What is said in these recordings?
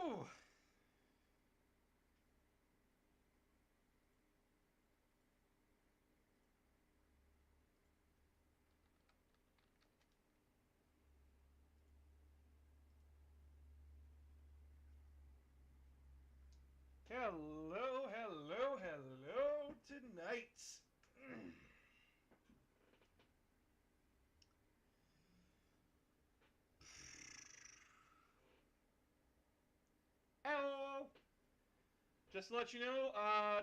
Whew. Hello, hello, hello tonight. Hello. Just to let you know,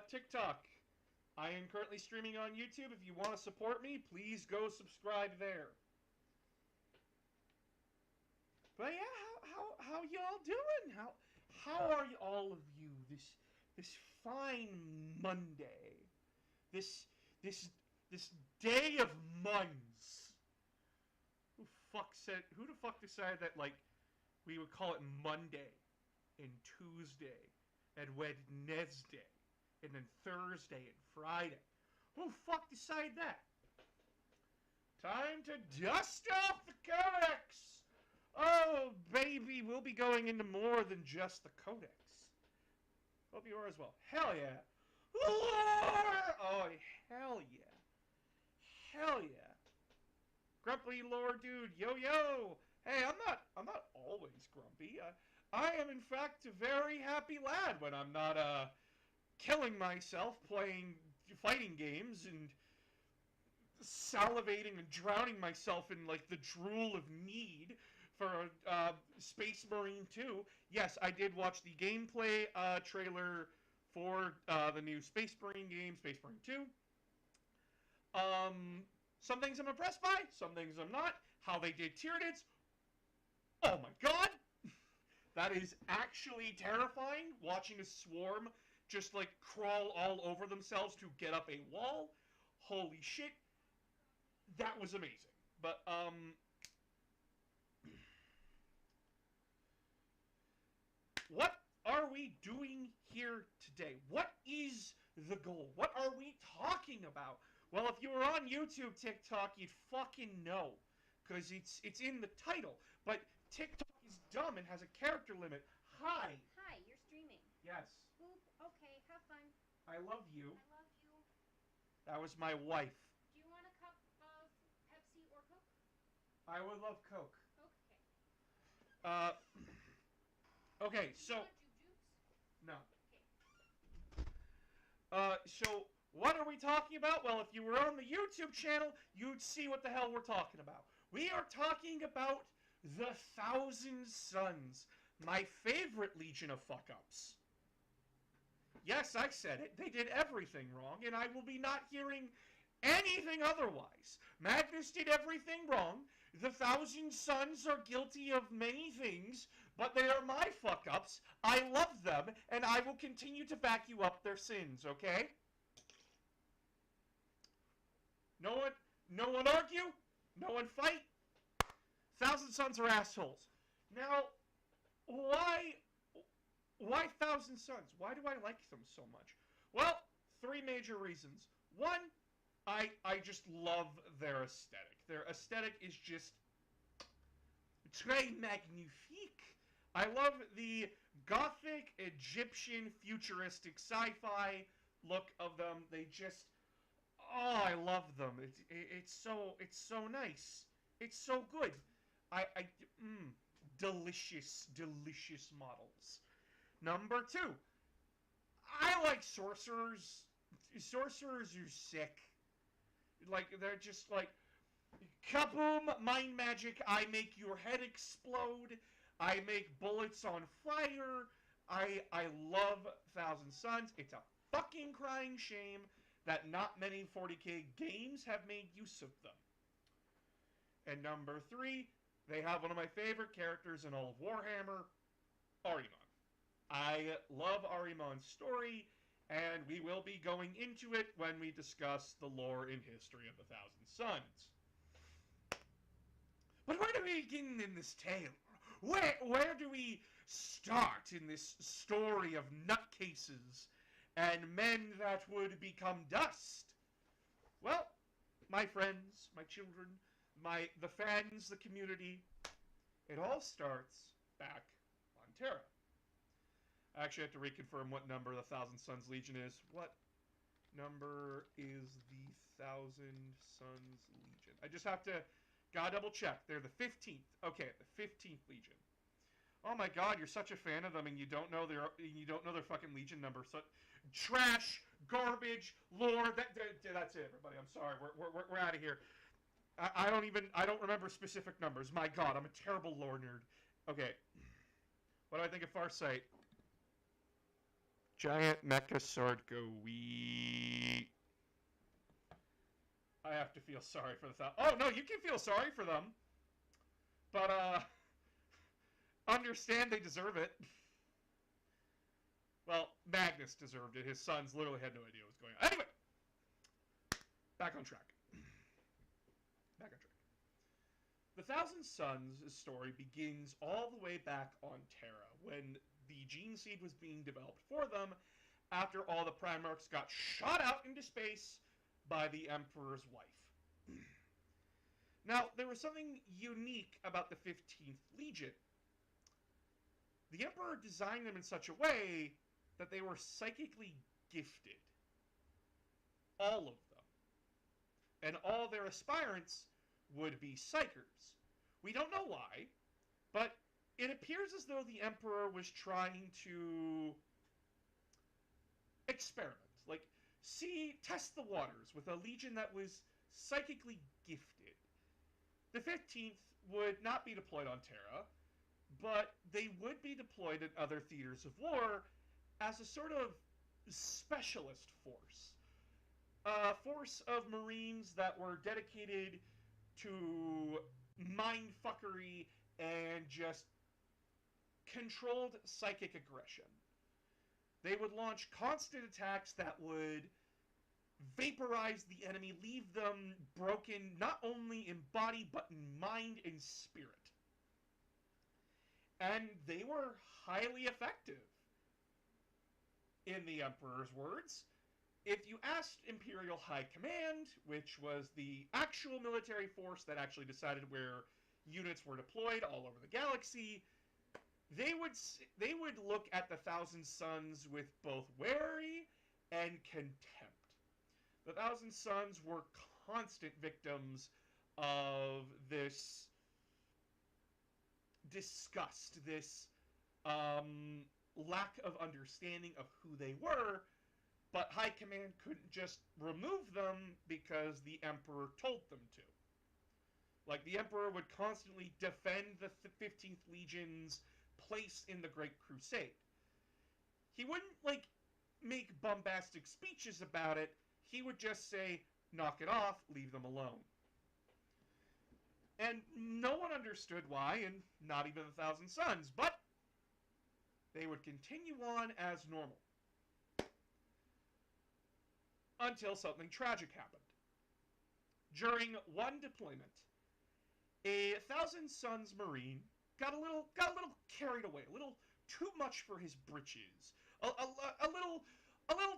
TikTok. I am currently streaming on YouTube. If you want to support me, please go subscribe there. But yeah, how y'all doing? How are all of you this fine Monday? This this this day of months. Who the fuck decided that like we would call it Monday and Tuesday and Wednesday and then Thursday and Friday? Who fuck decided that? Time to dust off the codex! Oh, baby, we'll be going into more than just the codex. Hope you are as well. Hell yeah. Lore! Oh, hell yeah. Hell yeah. Grumpy lore dude, yo yo! Hey, I'm not always grumpy. I am in fact a very happy lad when I'm not killing myself playing fighting games and salivating and drowning myself in like the drool of need for Space Marine 2. Yes, I did watch the gameplay trailer for the new Space Marine game, Space Marine 2. Some things I'm impressed by, some things I'm not. How they did Tyranids. Oh my god! That is actually terrifying, watching a swarm just like crawl all over themselves to get up a wall. Holy shit. That was amazing. But what are we doing here today? What is the goal? What are we talking about? Well, if you were on YouTube, TikTok, you'd fucking know, because it's in the title. But TikTok is dumb and has a character limit. Hi. Hi, you're streaming. Yes. Oop, okay, have fun. I love you. I love you. That was my wife. Do you want a cup of Pepsi or Coke? I would love Coke. Okay. Uh, okay, Do you so want jujubes? no. Okay. So what are we talking about? Well, if you were on the YouTube channel, you'd see what the hell we're talking about. We are talking about the Thousand Sons, my favorite Legion of fuck-ups. Yes, I said it. They did everything wrong, and I will be not hearing anything otherwise. Magnus did everything wrong. The Thousand Sons are guilty of many things, but they are my fuck-ups. I love them, and I will continue to back you up their sins, okay? No one argue? No one fight? Thousand Sons are assholes. Now, why Thousand Sons? Why do I like them so much? Well, three major reasons. One, I just love their aesthetic. Their aesthetic is just très magnifique. I love the gothic, Egyptian, futuristic sci-fi look of them. They just, oh, I love them. It's so nice. It's so good. I delicious models. Number two, I like sorcerers. Sorcerers are sick. Like, they're just like, kaboom, mind magic, I make your head explode. I make bullets on fire. I love Thousand Sons. It's a fucking crying shame that not many 40k games have made use of them. And number three, they have one of my favorite characters in all of Warhammer, Ahriman. I love Ahriman's story, and we will be going into it when we discuss the lore and history of the Thousand Sons. But where do we begin in this tale? Where do we start in this story of nutcases and men that would become dust? Well, my friends, my children, the fans, the community, it all starts back on Terra. I actually have to reconfirm what number the Thousand Sons Legion is. What number is the Thousand Sons Legion? I just have to, gotta double check. They're the 15th. Okay, the 15th Legion. Oh my God, you're such a fan of them, and you don't know their fucking Legion number. So, trash, garbage, lore. That's it, everybody. I'm sorry. We're out of here. I don't remember specific numbers. My God, I'm a terrible lore nerd. Okay, what do I think of Farsight? Giant mecha sword go wee. I have to feel sorry for the Oh no, you can feel sorry for them, but understand they deserve it. Well, Magnus deserved it. His sons literally had no idea what was going on. Anyway, back on track. The Thousand Sons story begins all the way back on Terra, when the Gene Seed was being developed for them, after all the Primarchs got shot out into space by the Emperor's wife. Now, there was something unique about the 15th Legion. The Emperor designed them in such a way that they were psychically gifted. All of them. And all their aspirants would be Psykers. We don't know why, but it appears as though the Emperor was trying to experiment. Like, test the waters with a legion that was psychically gifted. The 15th would not be deployed on Terra, but they would be deployed in other theaters of war as a sort of specialist force. A force of Marines that were dedicated to mindfuckery and just controlled psychic aggression. They would launch constant attacks that would vaporize the enemy, leave them broken not only in body but in mind and spirit. And they were highly effective. In the Emperor's words, if you asked Imperial High Command, which was the actual military force that actually decided where units were deployed all over the galaxy, they would look at the Thousand Sons with both worry and contempt. The Thousand Sons were constant victims of this disgust, this lack of understanding of who they were, but High Command couldn't just remove them because the Emperor told them to. Like, the Emperor would constantly defend the 15th Legion's place in the Great Crusade. He wouldn't, like, make bombastic speeches about it. He would just say, knock it off, leave them alone. And no one understood why, and not even the Thousand Sons, but they would continue on as normal. Until something tragic happened. During one deployment, a Thousand Sons Marine got a little carried away, a little too much for his britches, a little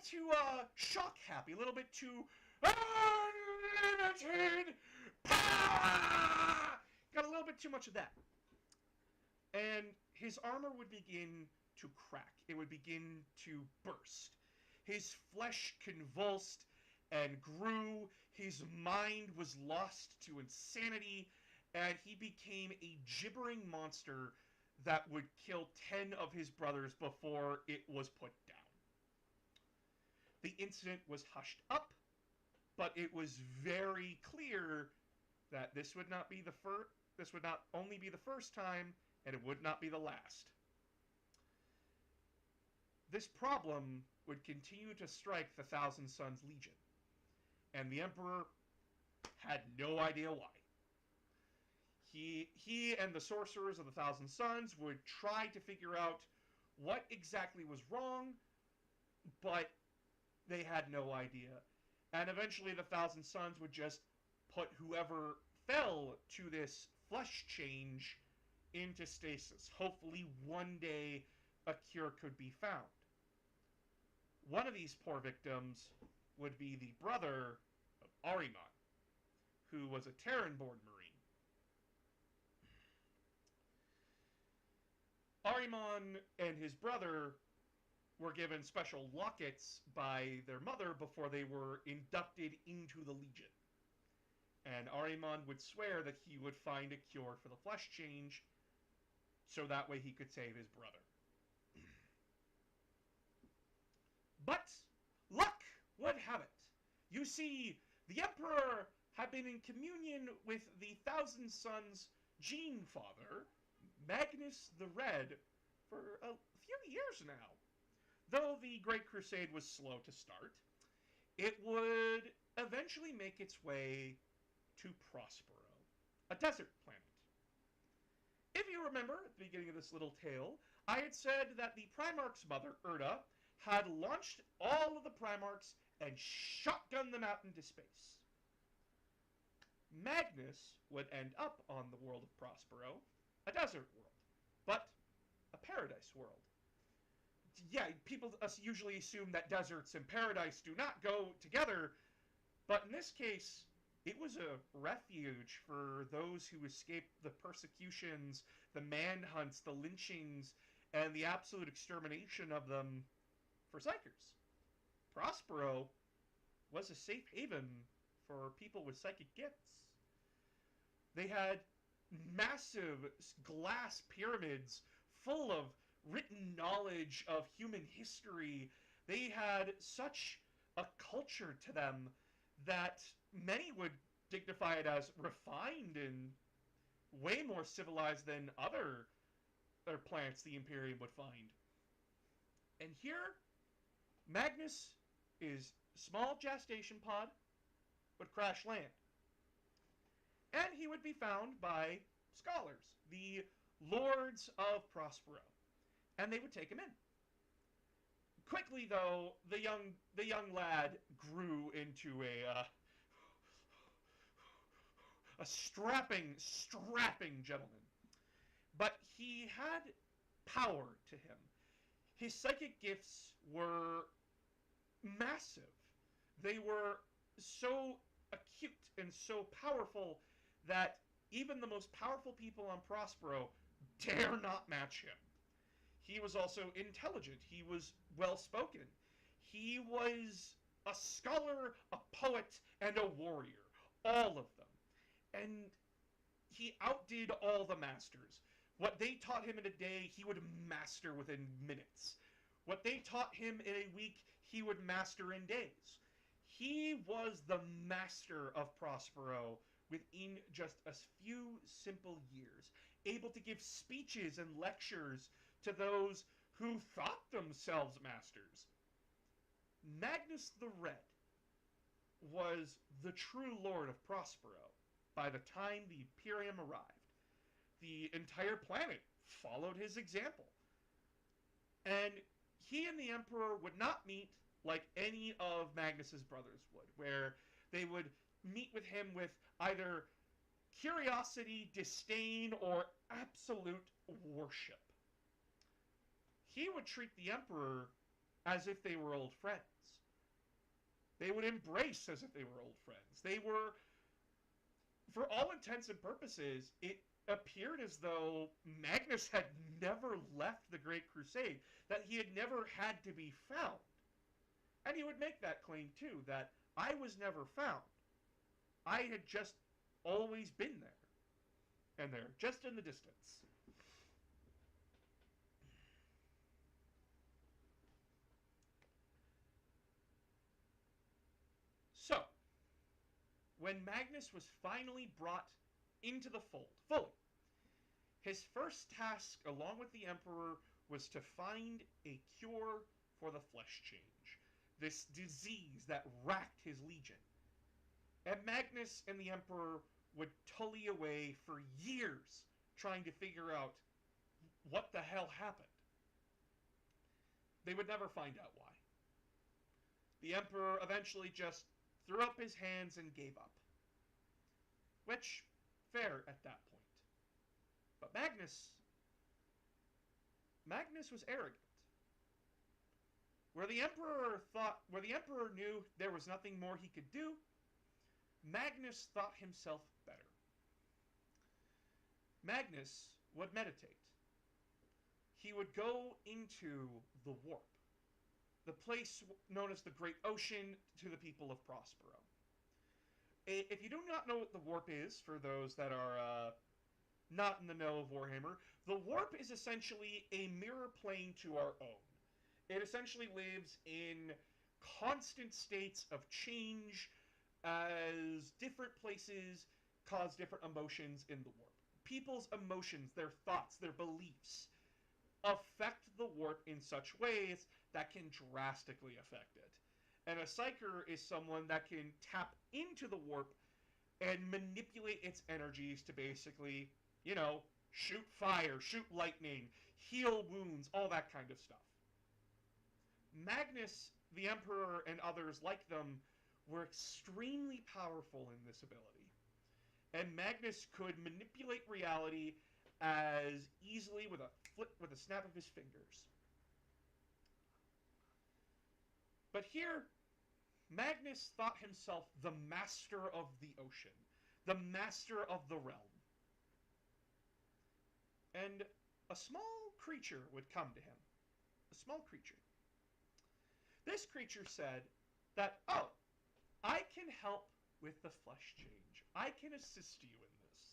too shock happy, a little bit too unlimited power. Got a little bit too much of that, and his armor would begin to crack. It would begin to burst. His flesh convulsed and grew. His mind was lost to insanity, and he became a gibbering monster that would kill 10 of his brothers before it was put down. The incident was hushed up, but it was very clear that this would not only be the first time, and it would not be the last. This problem would continue to strike the Thousand Sons Legion, and the Emperor had no idea why. He and the sorcerers of the Thousand Sons would try to figure out what exactly was wrong, but they had no idea. And eventually the Thousand Sons would just put whoever fell to this flesh change into stasis. Hopefully one day a cure could be found. One of these poor victims would be the brother of Ahriman, who was a Terran-born Marine. Ahriman and his brother were given special lockets by their mother before they were inducted into the Legion. And Ahriman would swear that he would find a cure for the flesh change, so that way he could save his brother. But luck would have it. You see, the Emperor had been in communion with the Thousand Sons' gene father, Magnus the Red, for a few years now. Though the Great Crusade was slow to start, it would eventually make its way to Prospero, a desert planet. If you remember, at the beginning of this little tale, I had said that the Primarch's mother, Erda, had launched all of the Primarchs and shotgunned them out into space. Magnus would end up on the world of Prospero, a desert world, but a paradise world. Yeah, people usually assume that deserts and paradise do not go together, but in this case, it was a refuge for those who escaped the persecutions, the manhunts, the lynchings, and the absolute extermination of them for Psykers. Prospero was a safe haven for people with psychic gifts. They had massive glass pyramids full of written knowledge of human history. They had such a culture to them that many would dignify it as refined and way more civilized than other planets the Imperium would find. And here, Magnus, his small gestation pod, would crash land. And he would be found by scholars, the Lords of Prospero, and they would take him in. Quickly, though, the young lad grew into a strapping gentleman. But he had power to him. His psychic gifts were massive. They were so acute and so powerful that even the most powerful people on Prospero dare not match him. He was also intelligent. He was well-spoken. He was a scholar, a poet, and a warrior. All of them. And he outdid all the masters. What they taught him in a day, he would master within minutes. What they taught him in a week, he would master in days. He was the master of Prospero within just a few simple years, able to give speeches and lectures to those who thought themselves masters. Magnus the Red was the true lord of Prospero by the time the Imperium arrived. The entire planet followed his example. And he and the Emperor would not meet like any of Magnus's brothers would, where they would meet with him with either curiosity, disdain, or absolute worship. He would treat the Emperor as if they were old friends. They would embrace as if they were old friends. They were, for all intents and purposes, it appeared as though Magnus had never left the Great Crusade, that he had never had to be found. And he would make that claim too, that I was never found. I had just always been there. And there, just in the distance. So, when Magnus was finally brought into the fold, fully, his first task, along with the Emperor, was to find a cure for the flesh change, this disease that racked his legion. And Magnus and the Emperor would tully away for years trying to figure out what the hell happened. They would never find out why. The Emperor eventually just threw up his hands and gave up. Which, fair at that point. But Magnus was arrogant. Where the Emperor knew there was nothing more he could do, Magnus thought himself better. Magnus would meditate. He would go into the warp. the place known as the Great Ocean to the people of Prospero. If you do not know what the warp is, for those that are not in the know of Warhammer, the warp is essentially a mirror plane to our own. It essentially lives in constant states of change as different places cause different emotions in the warp. People's emotions, their thoughts, their beliefs affect the warp in such ways that can drastically affect it. And a Psyker is someone that can tap into the warp and manipulate its energies to basically, shoot fire, shoot lightning, heal wounds, all that kind of stuff. Magnus, the Emperor, and others like them were extremely powerful in this ability. And Magnus could manipulate reality as easily with a snap of his fingers. But here, Magnus thought himself the master of the ocean, the master of the realm. And a small creature would come to him. A small creature. This creature said that, oh, I can help with the flesh change. I can assist you in this.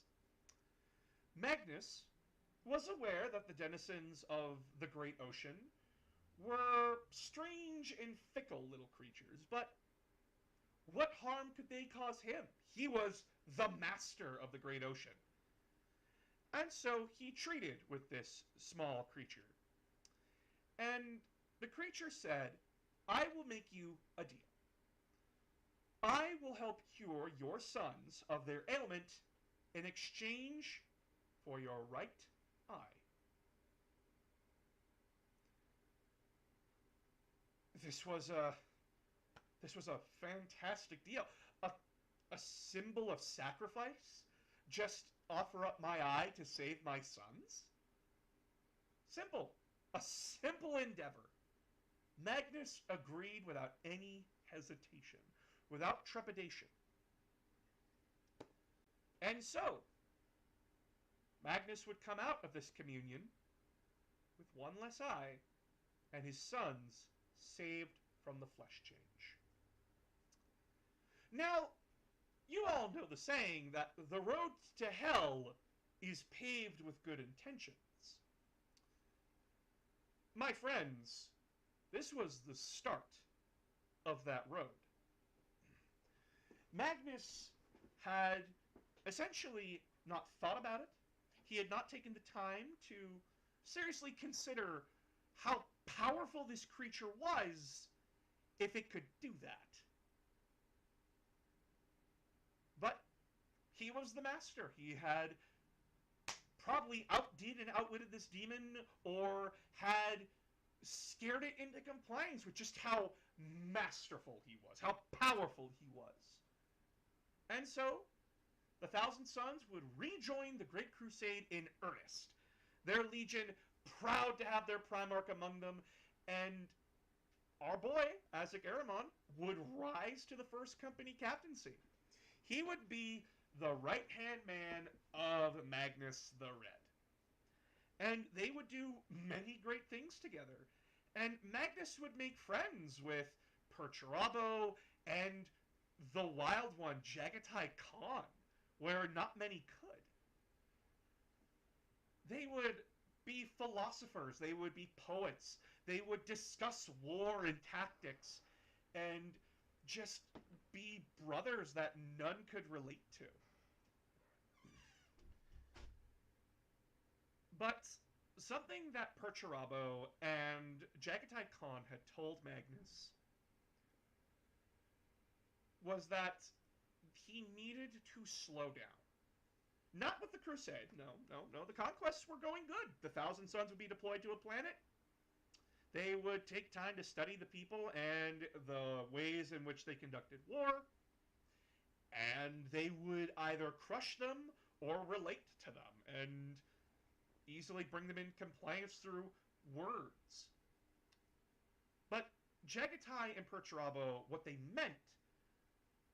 Magnus was aware that the denizens of the Great Ocean were strange and fickle little creatures, but what harm could they cause him? He was the master of the Great Ocean. And so he treated with this small creature. And the creature said, I will make you a deal. I will help cure your sons of their ailment in exchange for your right eye. This was a fantastic deal. A symbol of sacrifice? Just offer up my eye to save my sons? Simple. A simple endeavor. Magnus agreed without any hesitation, without trepidation. And so, Magnus would come out of this communion with one less eye, and his sons saved from the flesh change. Now, you all know the saying that the road to hell is paved with good intentions. My friends, this was the start of that road. Magnus had essentially not thought about it. He had not taken the time to seriously consider how powerful this creature was if it could do that. But he was the master. He had probably outdid and outwitted this demon, or had scared it into compliance with just how masterful he was, how powerful he was. And so, the Thousand Sons would rejoin the Great Crusade in earnest. Their legion proud to have their Primarch among them, and our boy, Azek Ahriman, would rise to the First Company captaincy. He would be the right-hand man of Magnus the Red. And they would do many great things together. And Magnus would make friends with Perturabo and the Wild One, Jaghatai Khan, where not many could. They would be philosophers. They would be poets. They would discuss war and tactics, and just be brothers that none could relate to. But something that Perturabo and Jaghatai Khan had told Magnus was that he needed to slow down. Not with the Crusade. No. The conquests were going good. The Thousand Sons would be deployed to a planet. They would take time to study the people and the ways in which they conducted war. And they would either crush them or relate to them and easily bring them in compliance through words. But Jaghatai and Perturabo, what they meant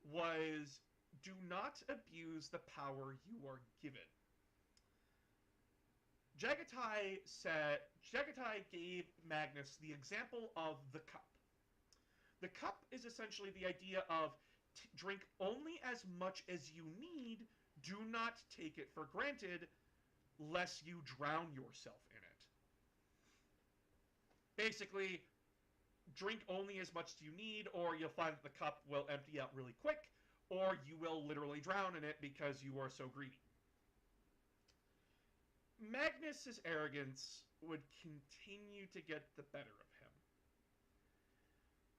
was, do not abuse the power you are given. Jaghatai gave Magnus the example of the cup. The cup is essentially the idea of drink only as much as you need, do not take it for granted, lest you drown yourself in it. Basically, drink only as much as you need, or you'll find that the cup will empty out really quick, or you will literally drown in it because you are so greedy. Magnus's arrogance would continue to get the better of him,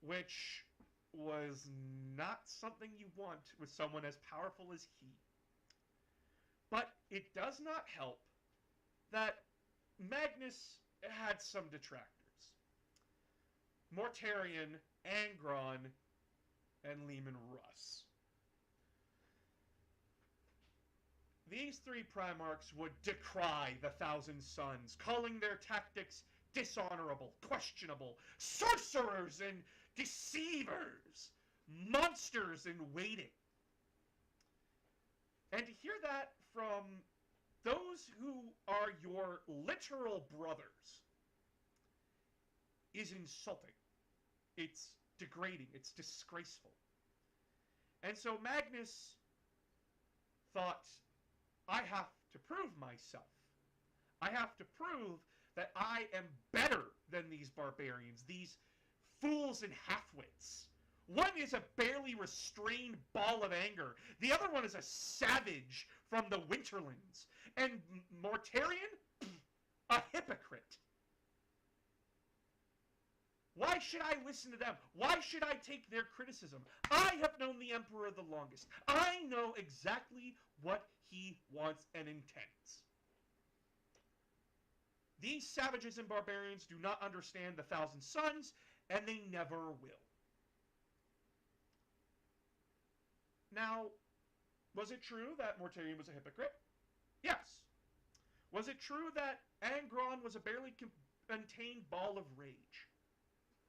which was not something you want with someone as powerful as he. But it does not help that Magnus had some detractors. Mortarion, Angron, and Leman Russ. These three Primarchs would decry the Thousand Sons, calling their tactics dishonorable, questionable, sorcerers and deceivers, monsters in waiting. And to hear that from those who are your literal brothers is insulting. It's degrading. It's disgraceful. And so Magnus thought, I have to prove myself. I have to prove that I am better than these barbarians, these fools and halfwits. One is a barely restrained ball of anger. The other one is a savage from the Winterlands. And Mortarion, a hypocrite. Why should I listen to them? Why should I take their criticism? I have known the Emperor the longest. I know exactly what he wants and intends. These savages and barbarians do not understand the Thousand Sons, and they never will. Now, was it true that Mortarion was a hypocrite? Yes. Was it true that Angron was a barely contained ball of rage?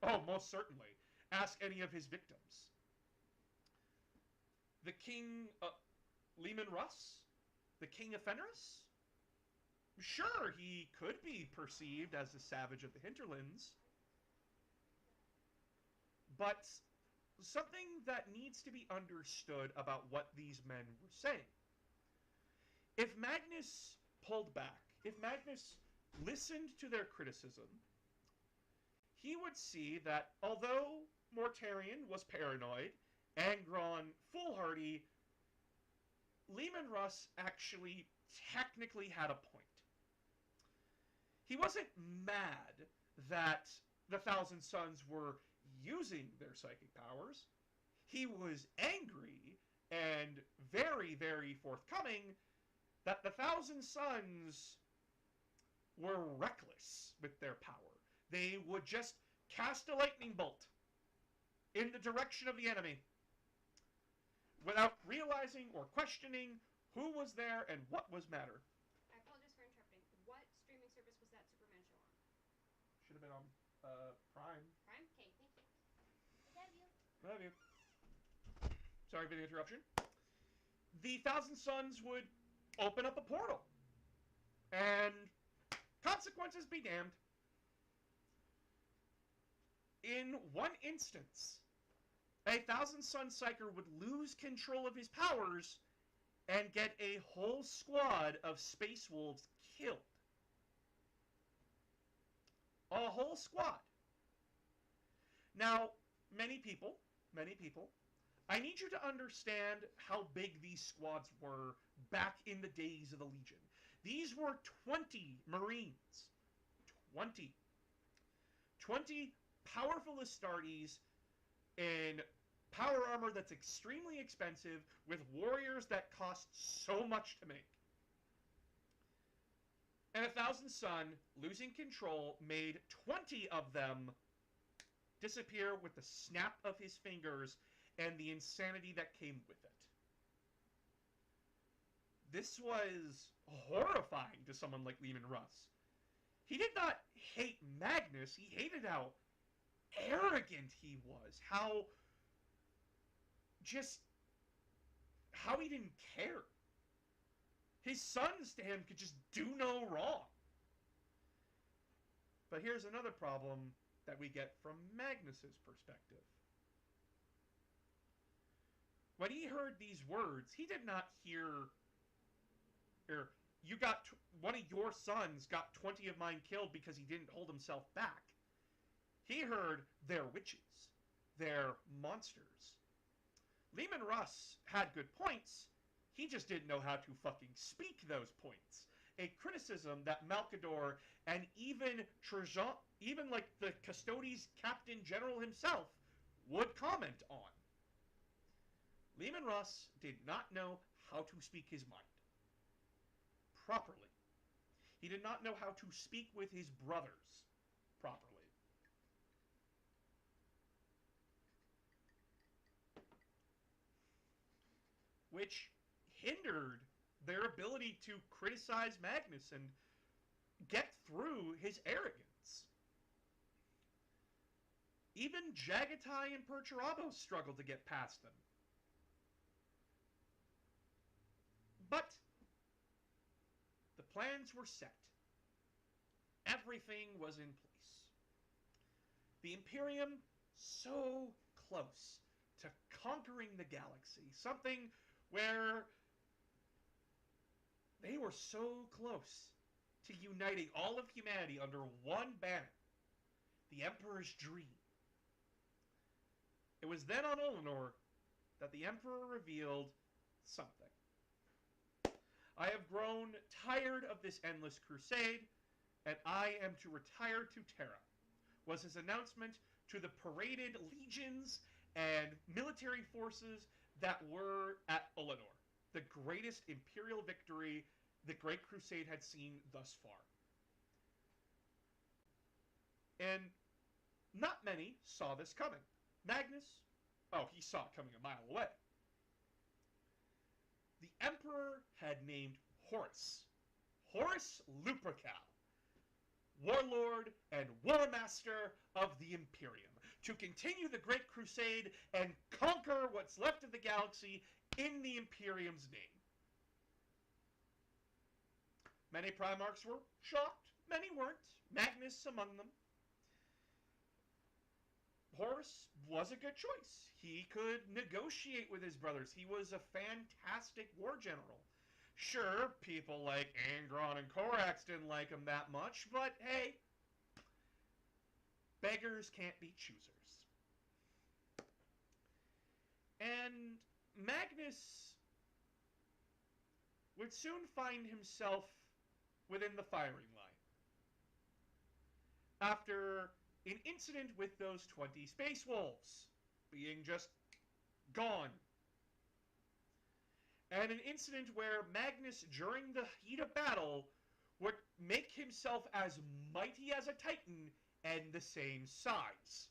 Oh, most certainly. Ask any of his victims. The King Leman Russ? The King of Fenris? Sure, he could be perceived as a savage of the hinterlands. But something that needs to be understood about what these men were saying. If Magnus pulled back, if Magnus listened to their criticism, he would see that although Mortarion was paranoid, Angron foolhardy, Leman Russ actually technically had a point. He wasn't mad that the Thousand Sons were using their psychic powers. He was angry and very, very forthcoming that the Thousand Sons were reckless with their power. They would just cast a lightning bolt in the direction of the enemy without realizing or questioning who was there and what was matter. I apologize for interrupting. What streaming service was that Superman show on? Should have been on Prime. Prime? Okay, thank you. I love you. Love you. Sorry for the interruption. The Thousand Sons would open up a portal. And consequences be damned. In one instance, a Thousand Sun Psyker would lose control of his powers and get a whole squad of Space Wolves killed. A whole squad. Now, many people, I need you to understand how big these squads were back in the days of the Legion. These were 20 Marines. 20. 20 powerful Astartes in power armor that's extremely expensive with warriors that cost so much to make. And a Thousand Sun, losing control, made 20 of them disappear with the snap of his fingers and the insanity that came with it. This was horrifying to someone like Leman Russ. He did not hate Magnus, he hated how arrogant he was, how he didn't care. His sons to him could just do no wrong. But here's another problem that we get from Magnus's perspective. When he heard these words, he did not hear, or you got one of your sons got 20 of mine killed because he didn't hold himself back. He heard they're witches, they're monsters. Leman Russ had good points. He just didn't know how to fucking speak those points. A criticism that Malcador and even Trajan, even like the Custodes Captain General himself, would comment on. Leman Russ did not know how to speak his mind properly. He did not know how to speak with his brothers properly. Which hindered their ability to criticize Magnus and get through his arrogance. Even Jagatai and Perturabo struggled to get past them. But the plans were set. Everything was in place. The Imperium so close to conquering the galaxy. Something where they were so close to uniting all of humanity under one banner. The Emperor's dream. It was then on Olinor that the Emperor revealed something. I have grown tired of this endless crusade, and I am to retire to Terra, was his announcement to the paraded legions and military forces that were at Olinor, the greatest imperial victory the Great Crusade had seen thus far. And not many saw this coming. Magnus, he saw it coming a mile away. The Emperor had named Horus Lupercal, warlord and warmaster of the Imperium, to continue the Great Crusade and conquer what's left of the galaxy in the Imperium's name. Many Primarchs were shocked, many weren't, Magnus among them. Horus was a good choice. He could negotiate with his brothers. He was a fantastic war general. Sure, people like Angron and Corax didn't like him that much, but hey, beggars can't be choosers. And Magnus would soon find himself within the firing line. After an incident with those 20 Space Wolves being just gone. And an incident where Magnus, during the heat of battle, would make himself as mighty as a Titan and the same size.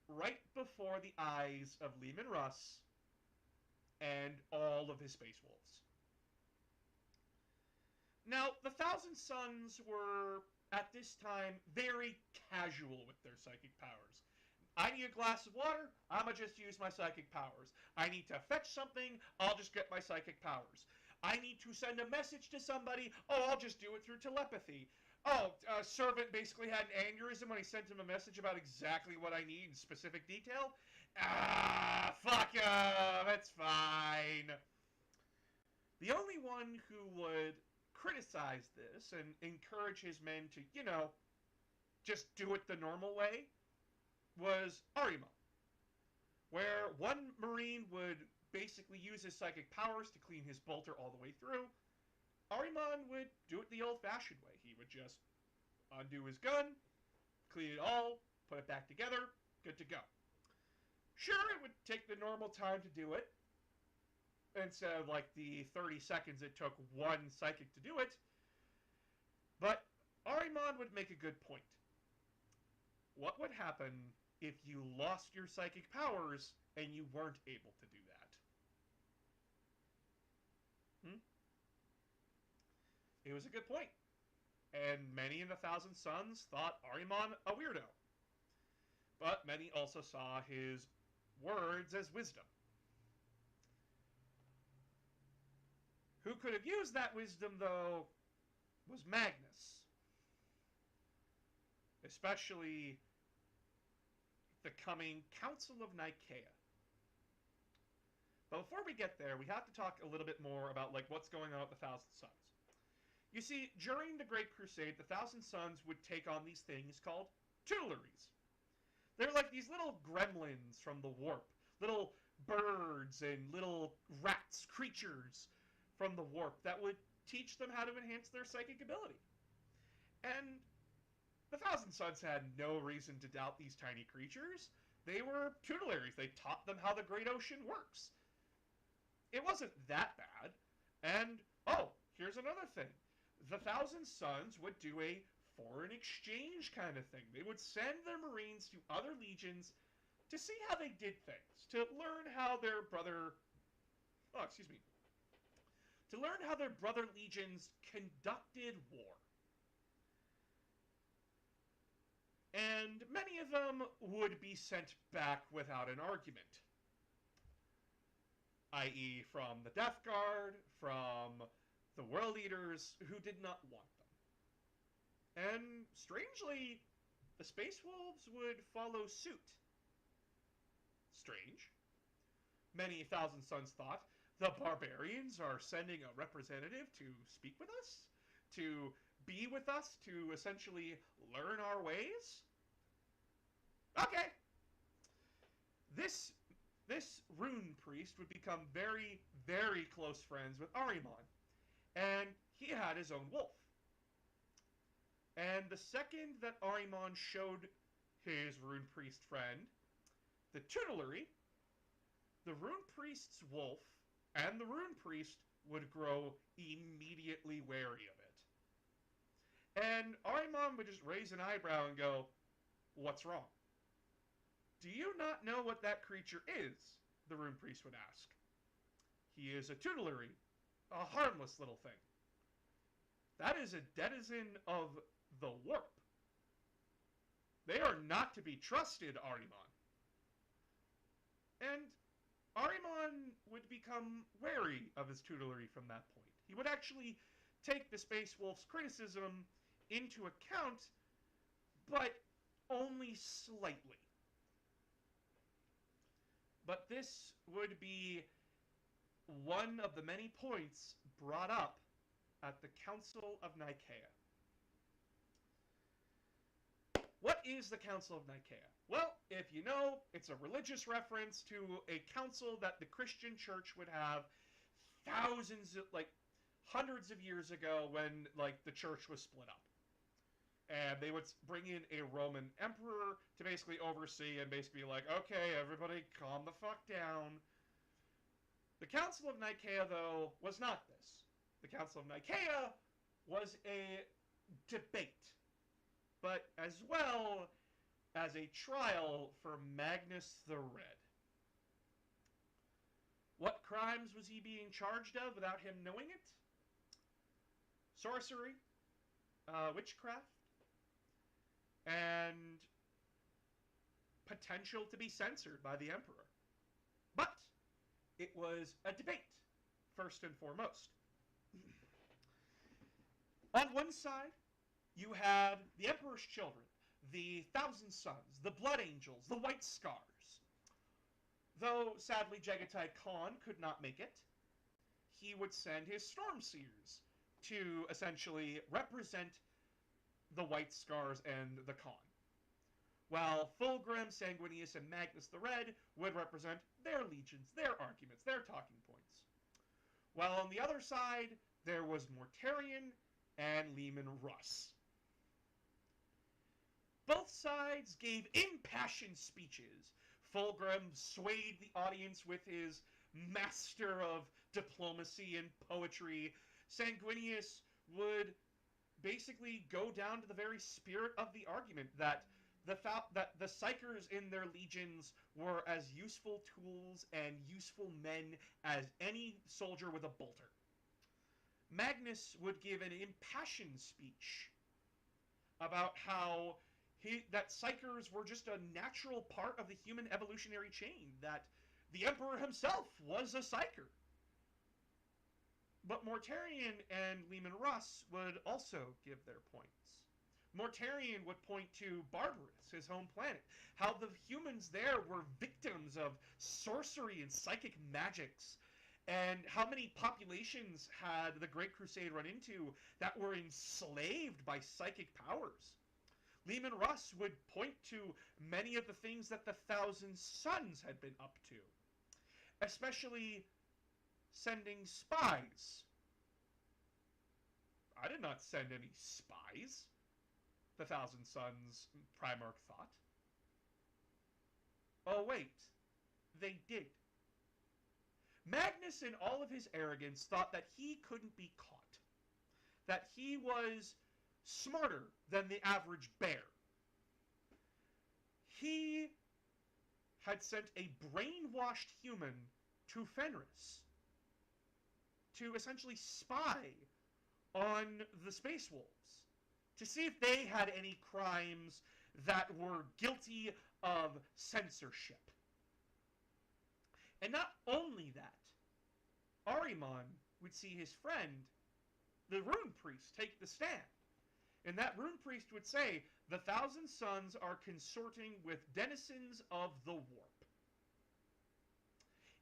Right before the eyes of Leman Russ and all of his Space Wolves. Now, the Thousand Sons were, at this time, very casual with their psychic powers. I need a glass of water, I'ma just use my psychic powers. I need to fetch something, I'll just get my psychic powers. I need to send a message to somebody, I'll just do it through telepathy. A servant basically had an aneurysm when he sent him a message about exactly what I need in specific detail. Fuck that's fine. The only one who would criticize this and encourage his men to, just do it the normal way was Ahriman, where one Marine would basically use his psychic powers to clean his bolter all the way through. Ahriman would do it the old-fashioned way. He would just undo his gun, clean it all, put it back together, good to go. Sure, it would take the normal time to do it, instead of like the 30 seconds it took one psychic to do it, but Ahriman would make a good point. What would happen if you lost your psychic powers and you weren't able to do that? It was a good point. And many in the Thousand Sons thought Ahriman a weirdo. But many also saw his words as wisdom. Who could have used that wisdom, though, was Magnus. Especially the coming Council of Nicaea. But before we get there, we have to talk a little bit more about like what's going on with the Thousand Sons. You see, during the Great Crusade, the Thousand Sons would take on these things called tutelary. They're like these little gremlins from the warp, little birds and little rats, creatures from the warp that would teach them how to enhance their psychic ability. And the Thousand Sons had no reason to doubt these tiny creatures. They were tutelaries. They taught them how the great ocean works. It wasn't that bad. And, oh, here's another thing. The Thousand Sons would do a foreign exchange kind of thing. They would send their Marines to other legions to see how they did things, to learn how their brother legions conducted war. And many of them would be sent back without an argument, i.e. from the Death Guard, from the World Eaters who did not want them. And strangely, the Space Wolves would follow suit. Strange. Many Thousand Sons thought, the barbarians are sending a representative to speak with us, to be with us, to essentially learn our ways. Okay. This rune priest would become very, very close friends with Ahriman. And he had his own wolf. And the second that Ahriman showed his rune priest friend the tutelary, the rune priest's wolf and the rune priest would grow immediately wary of it. And Ahriman would just raise an eyebrow and go, "What's wrong?" "Do you not know what that creature is?" the rune priest would ask. "He is a tutelary, a harmless little thing." "That is a denizen of the warp. They are not to be trusted, Ahriman." And Ahriman would become wary of his tutelary from that point. He would actually take the Space Wolf's criticism into account, but only slightly. But this would be one of the many points brought up at the Council of Nicaea. What is the Council of Nicaea? Well, if you know, it's a religious reference to a council that the Christian church would have hundreds of years ago when, the church was split up. And they would bring in a Roman emperor to basically oversee and basically be like, "Okay, everybody calm the fuck down." The Council of Nicaea, though, was not this. The Council of Nicaea was a debate, but as well as a trial for Magnus the Red. What crimes was he being charged of without him knowing it? Sorcery, witchcraft, and potential to be censored by the emperor. But it was a debate, first and foremost. On one side, you had the emperor's children, the Thousand Sons, the Blood Angels, the White Scars. Though, sadly, Jaghatai Khan could not make it, he would send his Stormseers to essentially represent the White Scars and the Khan, while Fulgrim, Sanguinius, and Magnus the Red would represent their legions, their arguments, their talking points. While on the other side, there was Mortarion and Leman Russ. Both sides gave impassioned speeches. Fulgrim swayed the audience with his master of diplomacy and poetry. Sanguinius would basically go down to the very spirit of the argument that the Psykers in their legions were as useful tools and useful men as any soldier with a bolter. Magnus would give an impassioned speech about how that Psykers were just a natural part of the human evolutionary chain, that the Emperor himself was a Psyker. But Mortarion and Leman Russ would also give their points. Mortarion would point to Barbarous, his home planet, how the humans there were victims of sorcery and psychic magics, and how many populations had the Great Crusade run into that were enslaved by psychic powers. Leman Russ would point to many of the things that the Thousand Sons had been up to, especially sending spies. I did not send any spies, the Thousand Sons Primarch thought. Oh wait, they did. Magnus, in all of his arrogance, thought that he couldn't be caught, that he was smarter than the average bear. He had sent a brainwashed human to Fenris to essentially spy on the Space Wolves, to see if they had any crimes that were guilty of censorship. And not only that, Ahriman would see his friend, the Rune Priest, take the stand. And that Rune Priest would say, the Thousand Sons are consorting with denizens of the Warp.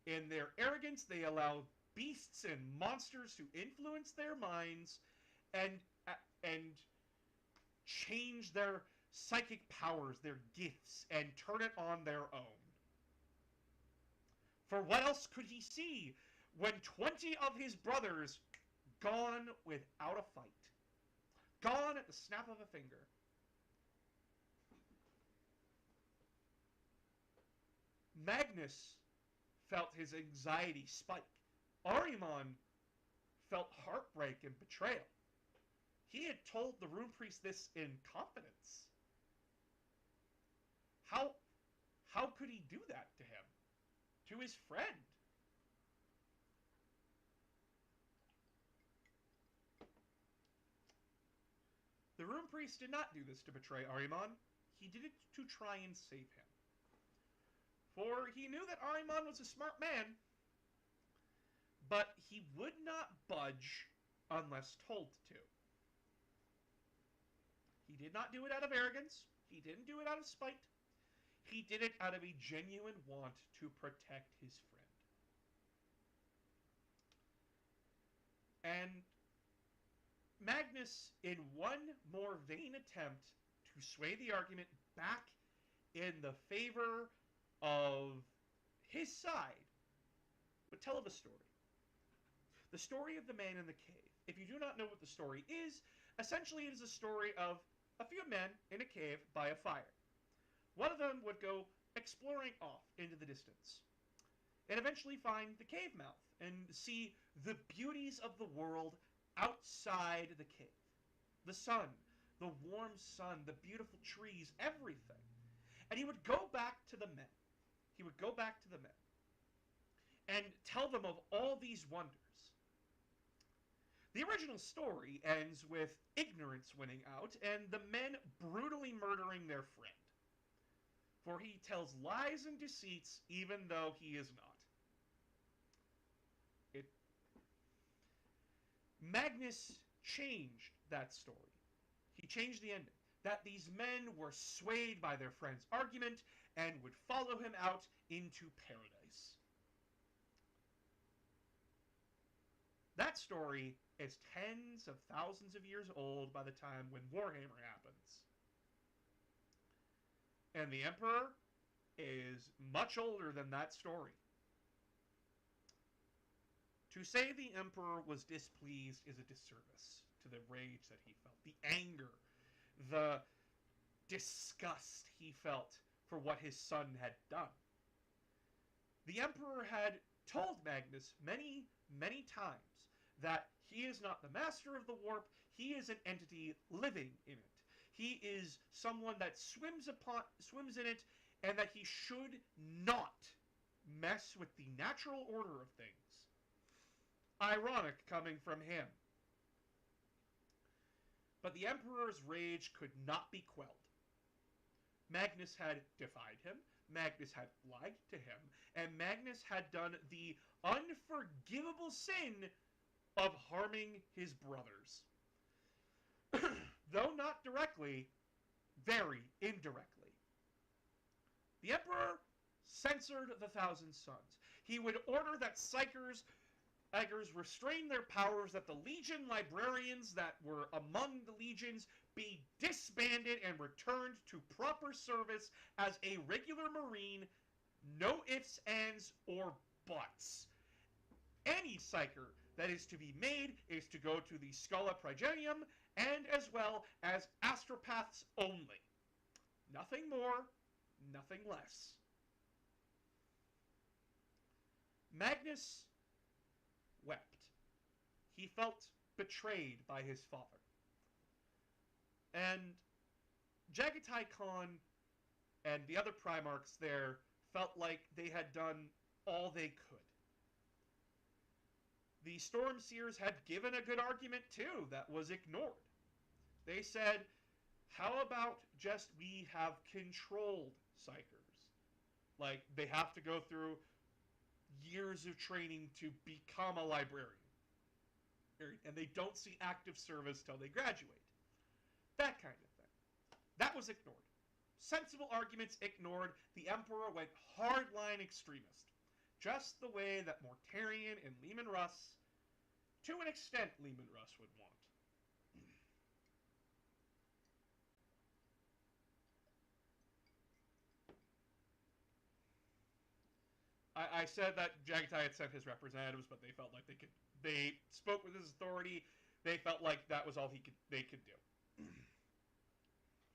In their arrogance, they allow beasts and monsters to influence their minds and change their psychic powers, their gifts, and turn it on their own. For what else could he see when 20 of his brothers gone without a fight? Gone at the snap of a finger. Magnus felt his anxiety spike. Ahriman felt heartbreak and betrayal. He had told the Rune Priest this in confidence. How could he do that to him? To his friend? The Rune Priest did not do this to betray Ahriman. He did it to try and save him. For he knew that Ahriman was a smart man, but he would not budge unless told to. He did not do it out of arrogance. He didn't do it out of spite. He did it out of a genuine want to protect his friend. And Magnus, in one more vain attempt to sway the argument back in the favor of his side, would tell the story. The story of the man in the cave. If you do not know what the story is, essentially it is a story of a few men in a cave by a fire. One of them would go exploring off into the distance and eventually find the cave mouth and see the beauties of the world outside the cave. The sun, the warm sun, the beautiful trees, everything. And he would go back to the men. He would go back to the men and tell them of all these wonders. The original story ends with ignorance winning out and the men brutally murdering their friend. For he tells lies and deceits even though he is not. Magnus changed that story. He changed the ending. That these men were swayed by their friend's argument and would follow him out into paradise. That story is tens of thousands of years old by the time when Warhammer happens. And the Emperor is much older than that story. To say the Emperor was displeased is a disservice to the rage that he felt, the anger, the disgust he felt for what his son had done. The Emperor had told Magnus many, many times that he is not the master of the warp, he is an entity living in it. He is someone that swims in it, and that he should not mess with the natural order of things. Ironic coming from him. But the Emperor's rage could not be quelled. Magnus had defied him, Magnus had lied to him, and Magnus had done the unforgivable sin of harming his brothers. though not directly, very indirectly. The Emperor censored the Thousand Sons. He would order that psykers restrain their powers, that the Legion librarians that were among the legions be disbanded and returned to proper service as a regular Marine, no ifs, ands, or buts. Any psyker that is to be made is to go to the Scala Progenium, and as well as astropaths only. Nothing more, nothing less. Magnus wept. He felt betrayed by his father. And Jaghatai Khan and the other Primarchs there felt like they had done all they could. The Stormseers had given a good argument too that was ignored. They said, how about just we have controlled psykers? Like, they have to go through years of training to become a librarian. And they don't see active service till they graduate. That kind of thing. That was ignored. Sensible arguments ignored. The Emperor went hardline extremist. Just the way that Mortarion and Leman Russ, to an extent Leman Russ would want. I said that Jaghatai had sent his representatives, but they felt like they spoke with his authority. They felt like that was all they could do.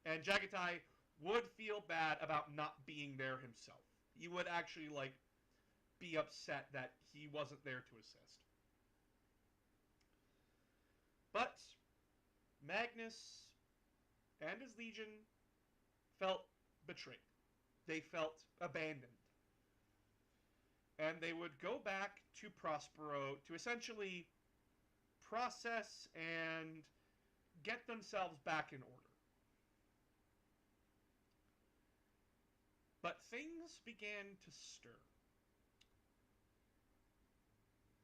And Jaghatai would feel bad about not being there himself. He would actually, be upset that he wasn't there to assist. But Magnus and his legion felt betrayed. They felt abandoned. And they would go back to Prospero to essentially process and get themselves back in order. But things began to stir.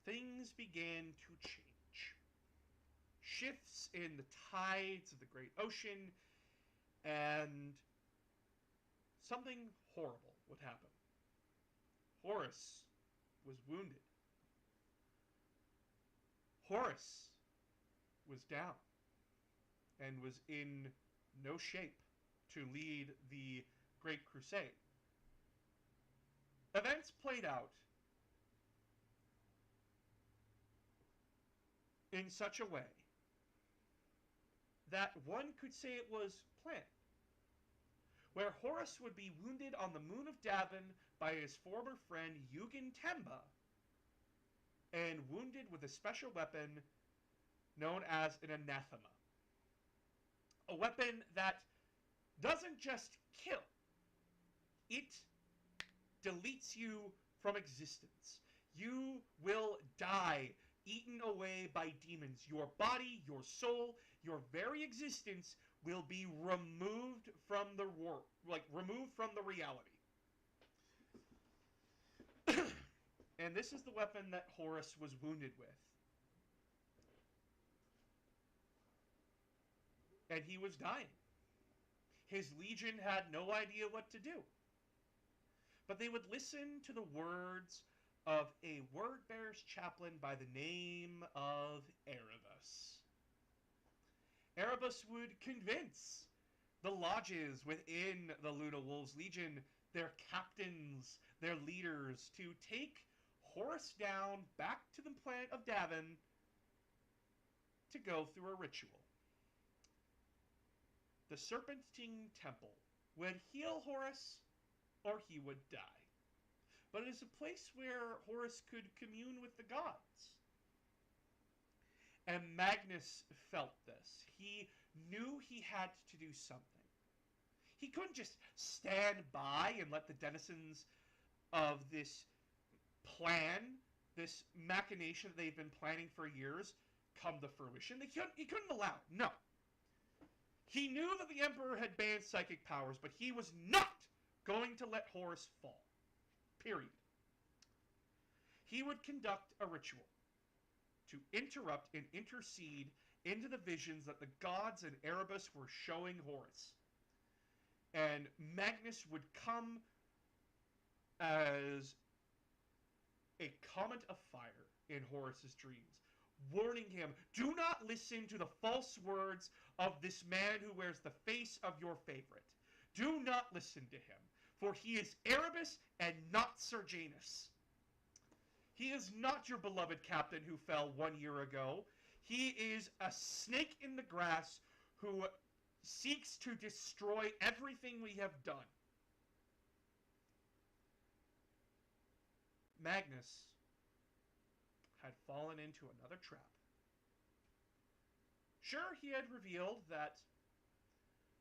Things began to change. Shifts in the tides of the great ocean, and something horrible would happen. Horus was wounded. Horus was down and was in no shape to lead the Great Crusade. Events played out in such a way that one could say it was planned, where Horus would be wounded on the moon of Davin by his former friend Yugen Temba, and wounded with a special weapon known as an anathema. A weapon that doesn't just kill, it deletes you from existence. You will die, eaten away by demons. Your body, your soul, your very existence will be removed from the world, removed from the reality. And this is the weapon that Horus was wounded with. And he was dying. His legion had no idea what to do. But they would listen to the words of a word-bearer's chaplain by the name of Erebus. Erebus would convince the lodges within the Luna Wolves Legion, their captains, their leaders, to take Horus down back to the planet of Davin to go through a ritual. The Serpentine Temple would heal Horus, or he would die. But it is a place where Horus could commune with the gods. And Magnus felt this. He knew he had to do something. He couldn't just stand by and let the denizens of this plan, this machination that they've been planning for years, come to fruition. He couldn't allow it. No. He knew that the Emperor had banned psychic powers, but he was not going to let Horus fall. Period. He would conduct a ritual to interrupt and intercede into the visions that the gods and Erebus were showing Horus. And Magnus would come as a comet of fire in Horus's dreams, warning him, do not listen to the false words of this man who wears the face of your favorite. Do not listen to him, for he is Erebus and not Serjanus. He is not your beloved captain who fell 1 year ago. He is a snake in the grass who seeks to destroy everything we have done. Magnus had fallen into another trap. Sure, he had revealed that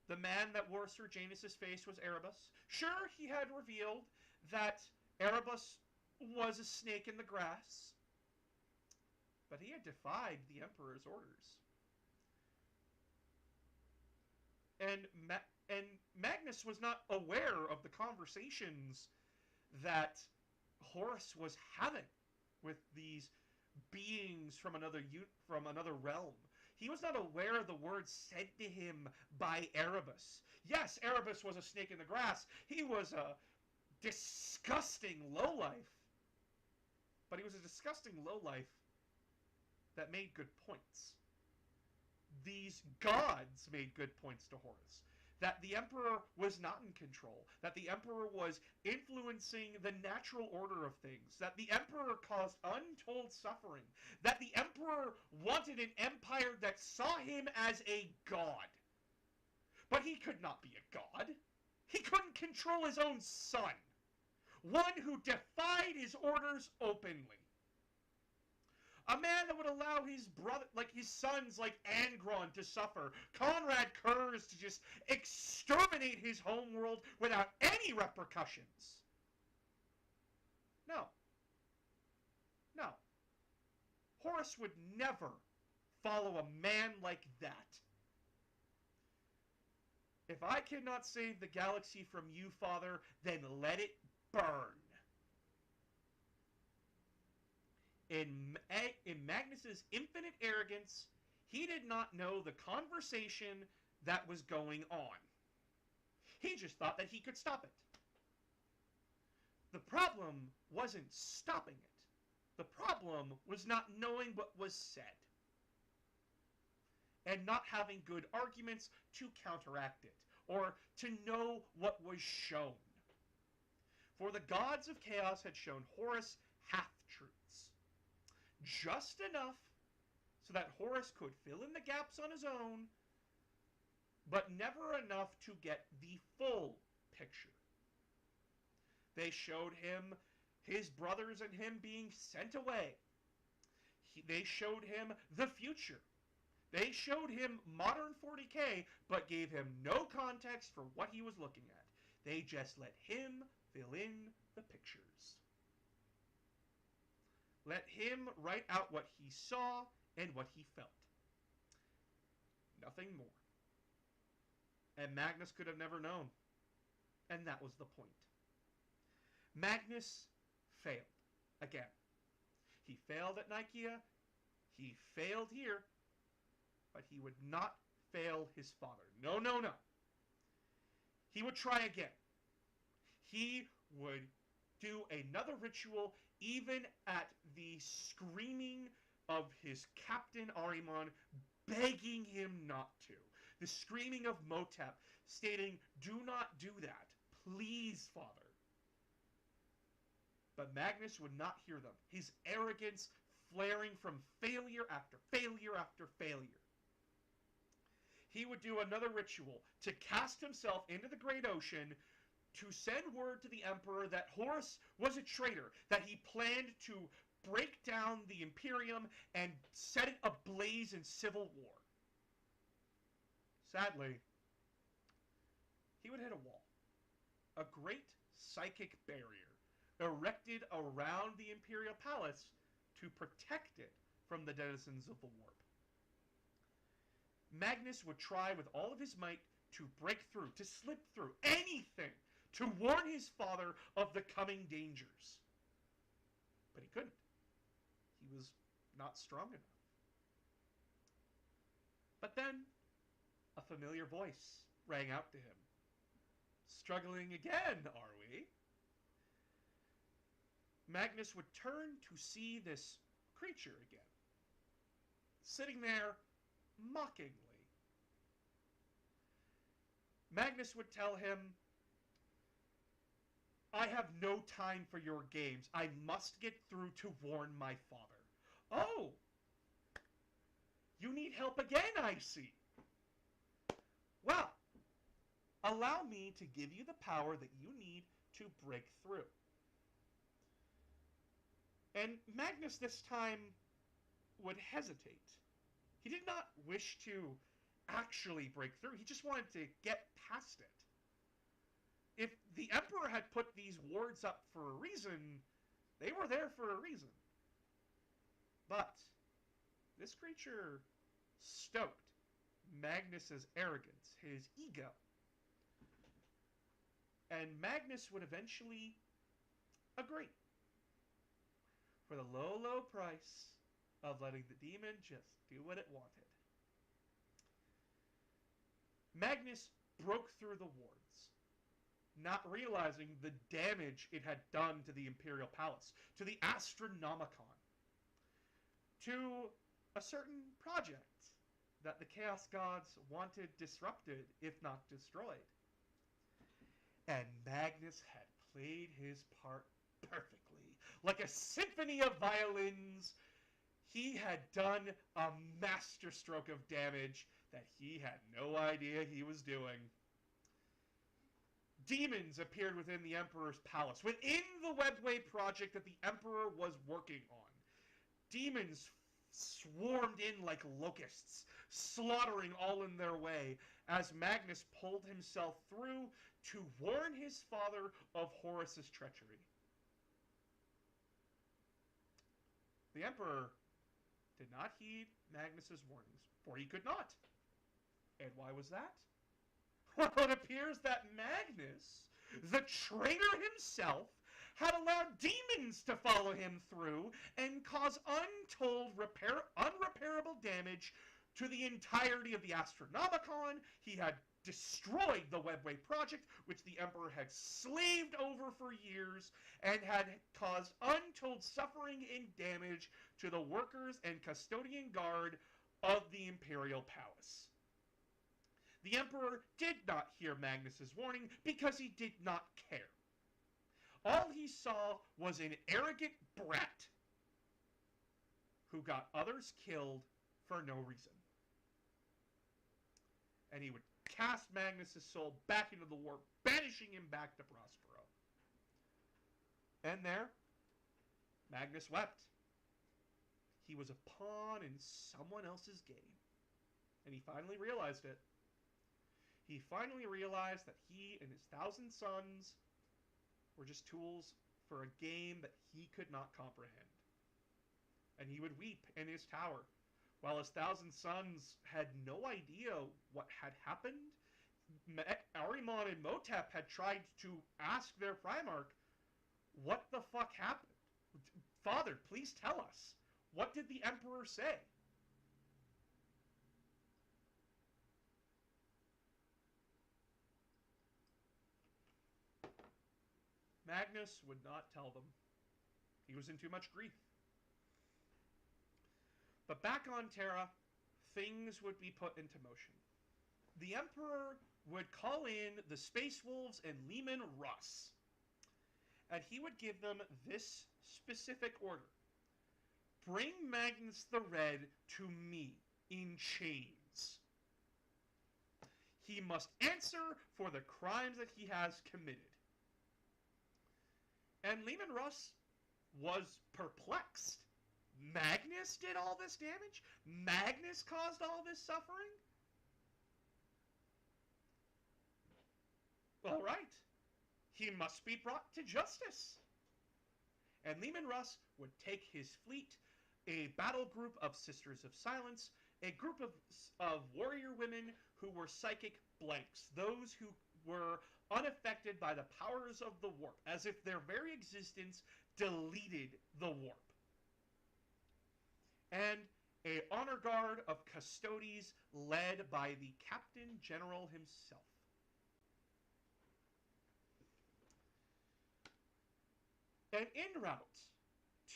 the man that wore Serjanus' face was Erebus. Sure, he had revealed that Erebus was a snake in the grass. But he had defied the Emperor's orders. And Magnus was not aware of the conversations that Horus was having with these beings from another realm. He was not aware of the words said to him by Erebus. Yes, Erebus was a snake in the grass. He was a disgusting lowlife. But he was a disgusting lowlife that made good points. These gods made good points to Horus. That the Emperor was not in control. That the Emperor was influencing the natural order of things. That the Emperor caused untold suffering. That the Emperor wanted an empire that saw him as a god. But he could not be a god. He couldn't control his own son. One who defied his orders openly. A man that would allow his brother, like his sons like Angron to suffer. Conrad Kurz to just exterminate his homeworld without any repercussions. No. No. Horus would never follow a man like that. If I cannot save the galaxy from you, Father, then let it burn. In Magnus's infinite arrogance, he did not know the conversation that was going on. He just thought that he could stop it. The problem wasn't stopping it. The problem was not knowing what was said. And not having good arguments to counteract it, or to know what was shown. For the gods of chaos had shown Horus half-truths. Just enough so that Horus could fill in the gaps on his own, but never enough to get the full picture. They showed him his brothers and him being sent away. They showed him the future. They showed him modern 40K, but gave him no context for what he was looking at. They just let him fill in the pictures. Let him write out what he saw and what he felt. Nothing more. And Magnus could have never known. And that was the point. Magnus failed. Again. He failed at Nikeia. He failed here. But he would not fail his father. No, no, no. He would try again. He would do another ritual, even at the screaming of his captain Ahriman, begging him not to. The screaming of Motep, stating, do not do that. Please, Father. But Magnus would not hear them. His arrogance flaring from failure after failure after failure. He would do another ritual to cast himself into the great ocean to send word to the Emperor that Horus was a traitor, that he planned to break down the Imperium and set it ablaze in civil war. Sadly, he would hit a wall. A great psychic barrier erected around the Imperial Palace to protect it from the denizens of the warp. Magnus would try with all of his might to break through, to slip through, anything, to warn his father of the coming dangers. But he couldn't. He was not strong enough. But then a familiar voice rang out to him. Struggling again, are we? Magnus would turn to see this creature again, sitting there mockingly. Magnus would tell him, I have no time for your games. I must get through to warn my father. Oh! You need help again, I see. Well, allow me to give you the power that you need to break through. And Magnus this time would hesitate. He did not wish to actually break through. He just wanted to get past it. If the Emperor had put these wards up for a reason, they were there for a reason. But this creature stoked Magnus's arrogance, his ego. And Magnus would eventually agree for the low, low price of letting the demon just do what it wanted. Magnus broke through the wards, not realizing the damage it had done to the Imperial Palace, to the Astronomicon, to a certain project that the Chaos Gods wanted disrupted, if not destroyed. And Magnus had played his part perfectly. Like a symphony of violins, he had done a masterstroke of damage that he had no idea he was doing. Demons appeared within the Emperor's palace, within the Webway project that the Emperor was working on. Demons swarmed in like locusts, slaughtering all in their way, as Magnus pulled himself through to warn his father of Horus's treachery. The Emperor did not heed Magnus's warnings, for he could not. And why was that? Well, it appears that Magnus, the traitor himself, had allowed demons to follow him through and cause untold unrepairable damage to the entirety of the Astronomicon. He had destroyed the Webway project, which the Emperor had slaved over for years, and had caused untold suffering and damage to the workers and custodian guard of the Imperial Palace. The Emperor did not hear Magnus's warning because he did not care. All he saw was an arrogant brat who got others killed for no reason. And he would cast Magnus's soul back into the warp, banishing him back to Prospero. And there, Magnus wept. He was a pawn in someone else's game. And he finally realized it. He finally realized that he and his 1,000 sons were just tools for a game that he could not comprehend. And he would weep in his tower, while his 1,000 sons had no idea what had happened. Ahriman and Motep had tried to ask their Primarch, what the fuck happened? Father, please tell us. What did the Emperor say? Magnus would not tell them. He was in too much grief. But back on Terra, things would be put into motion. The Emperor would call in the Space Wolves and Leman Russ, and he would give them this specific order. Bring Magnus the Red to me in chains. He must answer for the crimes that he has committed. And Leman Russ was perplexed. Magnus did all this damage? Magnus caused all this suffering? All right. He must be brought to justice. And Leman Russ would take his fleet, a battle group of Sisters of Silence, a group of warrior women who were psychic blanks, those who were unaffected by the powers of the warp, as if their very existence deleted the warp. And a honor guard of Custodes led by the Captain General himself. And en route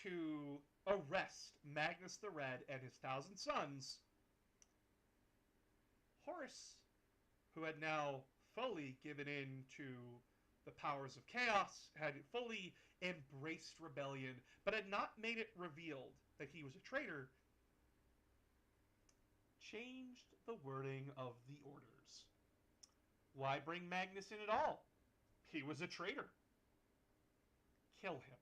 to arrest Magnus the Red and his 1,000 sons, Horus, who had now fully given in to the powers of chaos, had fully embraced rebellion, but had not made it revealed that he was a traitor, changed the wording of the orders. Why bring Magnus in at all? He was a traitor. Kill him.